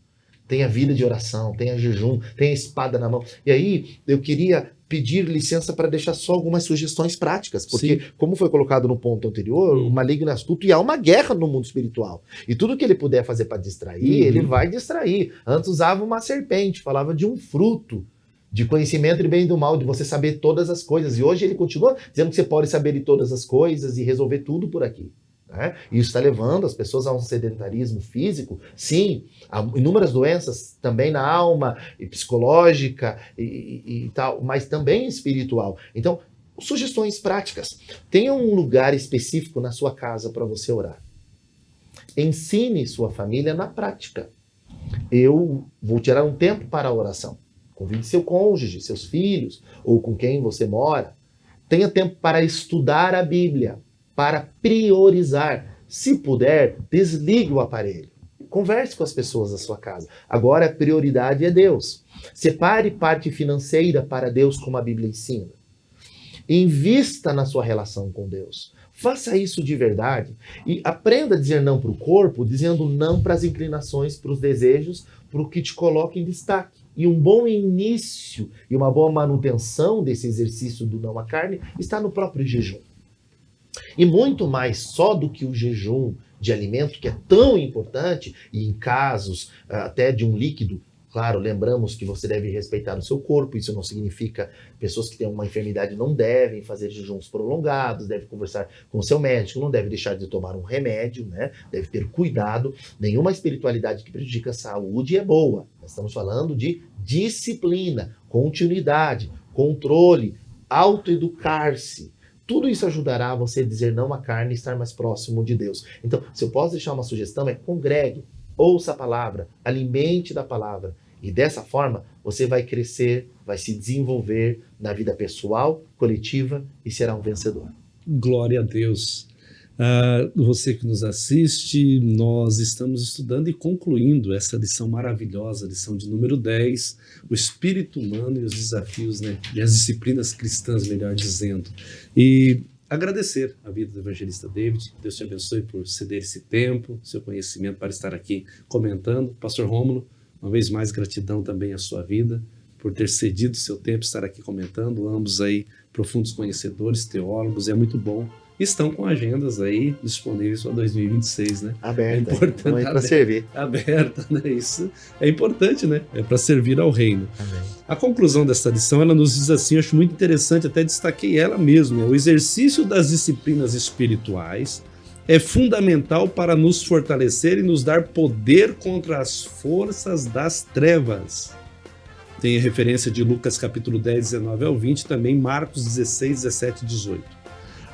Tenha vida de oração, tenha jejum, tenha espada na mão. E aí, eu queria pedir licença para deixar só algumas sugestões práticas, porque, sim, como foi colocado no ponto anterior, o maligno é astuto e há uma guerra no mundo espiritual. E tudo que ele puder fazer para distrair, ele vai distrair. Antes usava uma serpente, falava de um fruto, de conhecimento de bem e do mal, de você saber todas as coisas. E hoje ele continua dizendo que você pode saber de todas as coisas e resolver tudo por aqui. Isso está levando as pessoas a um sedentarismo físico, sim, há inúmeras doenças também na alma, e psicológica e tal, mas também espiritual. Então, sugestões práticas. Tenha um lugar específico na sua casa para você orar. Ensine sua família na prática. Eu vou tirar um tempo para a oração. Convide seu cônjuge, seus filhos, ou com quem você mora. Tenha tempo para estudar a Bíblia, para priorizar. Se puder, desligue o aparelho. Converse com as pessoas da sua casa. Agora a prioridade é Deus. Separe parte financeira para Deus, como a Bíblia ensina. Invista na sua relação com Deus. Faça isso de verdade. E aprenda a dizer não para o corpo, dizendo não para as inclinações, para os desejos, para o que te coloca em destaque. E um bom início e uma boa manutenção desse exercício do não à carne está no próprio jejum. E muito mais só do que o jejum de alimento, que é tão importante, e em casos até de um líquido, claro, lembramos que você deve respeitar o seu corpo, isso não significa pessoas que têm uma enfermidade não devem fazer jejuns prolongados, deve conversar com o seu médico, não deve deixar de tomar um remédio, né? Deve ter cuidado. Nenhuma espiritualidade que prejudica a saúde é boa. Nós estamos falando de disciplina, continuidade, controle, autoeducar-se. Tudo isso ajudará você a dizer não à carne e estar mais próximo de Deus. Então, se eu posso deixar uma sugestão, é congregue, ouça a palavra, alimente da palavra. E dessa forma, você vai crescer, vai se desenvolver na vida pessoal, coletiva e será um vencedor. Glória a Deus. Você que nos assiste, nós estamos estudando e concluindo essa lição maravilhosa, lição de número 10, o espírito humano e os desafios, né, e as disciplinas cristãs, melhor dizendo. E agradecer a vida do evangelista David, Deus te abençoe por ceder esse tempo, seu conhecimento para estar aqui comentando. Pastor Rômulo, uma vez mais gratidão também à sua vida, por ter cedido seu tempo estar aqui comentando, ambos aí profundos conhecedores, teólogos, é muito bom. Estão com agendas aí disponíveis para 2026, né? Aberta. É importante, Para servir. Aberta, né? Isso é importante, né? É para servir ao reino. Amém. A conclusão dessa lição, ela nos diz assim, eu acho muito interessante, até destaquei ela mesmo, o exercício das disciplinas espirituais é fundamental para nos fortalecer e nos dar poder contra as forças das trevas. Tem a referência de Lucas capítulo 10, 19 ao 20, também Marcos 16, 17 e 18.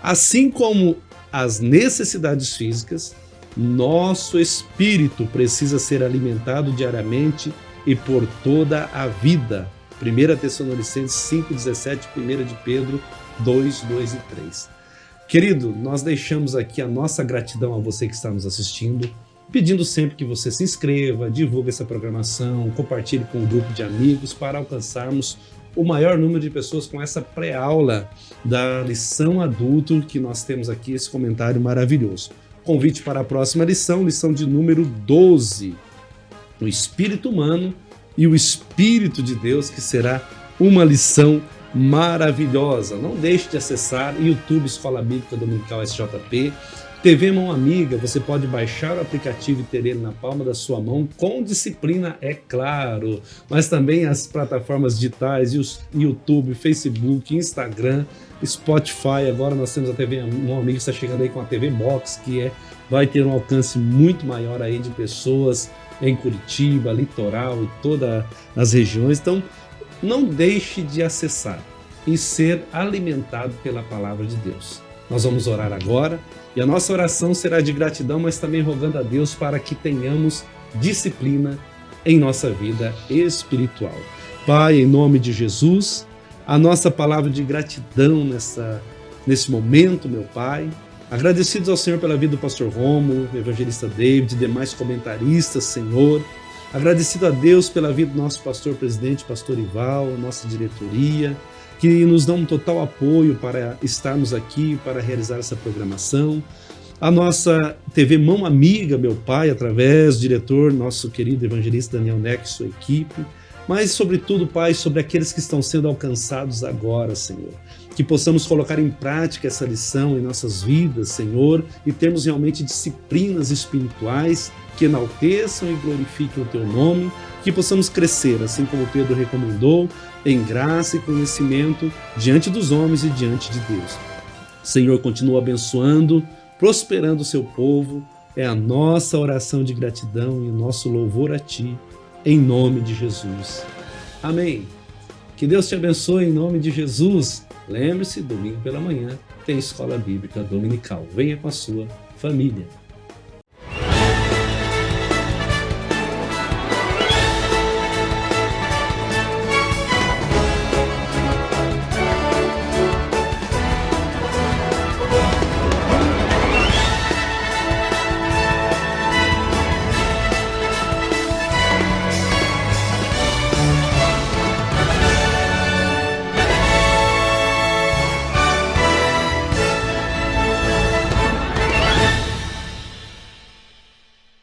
Assim como as necessidades físicas, nosso espírito precisa ser alimentado diariamente e por toda a vida. 1 Tessalonicenses 5, 17, 1 de Pedro 2, 2 e 3. Querido, nós deixamos aqui a nossa gratidão a você que está nos assistindo, pedindo sempre que você se inscreva, divulgue essa programação, compartilhe com um grupo de amigos para alcançarmos o maior número de pessoas com essa pré-aula da lição adulto que nós temos aqui, esse comentário maravilhoso. Convite para a próxima lição, lição de número 12, o espírito humano e o espírito de Deus, que será uma lição maravilhosa. Não deixe de acessar YouTube Escola Bíblica Dominical SJP, TV Mão Amiga, você pode baixar o aplicativo e ter ele na palma da sua mão, com disciplina, é claro, mas também as plataformas digitais, YouTube, Facebook, Instagram, Spotify. Agora nós temos a TV Mão Amiga, está chegando aí com a TV Box, que vai ter um alcance muito maior aí de pessoas em Curitiba, litoral e todas as regiões. Então, não deixe de acessar e ser alimentado pela palavra de Deus. Nós vamos orar agora e a nossa oração será de gratidão, mas também rogando a Deus para que tenhamos disciplina em nossa vida espiritual. Pai, em nome de Jesus, a nossa palavra de gratidão nesse momento, meu Pai. Agradecidos ao Senhor pela vida do pastor Rômulo, evangelista David, demais comentaristas, Senhor. Agradecido a Deus pela vida do nosso pastor presidente, pastor Ival, nossa diretoria, que nos dão um total apoio para estarmos aqui, para realizar essa programação. A nossa TV Mão Amiga, meu Pai, através do diretor, nosso querido evangelista Daniel Neck e sua equipe. Mas, sobretudo, Pai, sobre aqueles que estão sendo alcançados agora, Senhor. Que possamos colocar em prática essa lição em nossas vidas, Senhor, e termos realmente disciplinas espirituais que enalteçam e glorifiquem o Teu nome, que possamos crescer, assim como Pedro recomendou, em graça e conhecimento diante dos homens e diante de Deus. Senhor, continua abençoando, prosperando o Seu povo. É a nossa oração de gratidão e o nosso louvor a Ti, em nome de Jesus. Amém. Que Deus te abençoe em nome de Jesus. Lembre-se, domingo pela manhã tem Escola Bíblica Dominical. Venha com a sua família.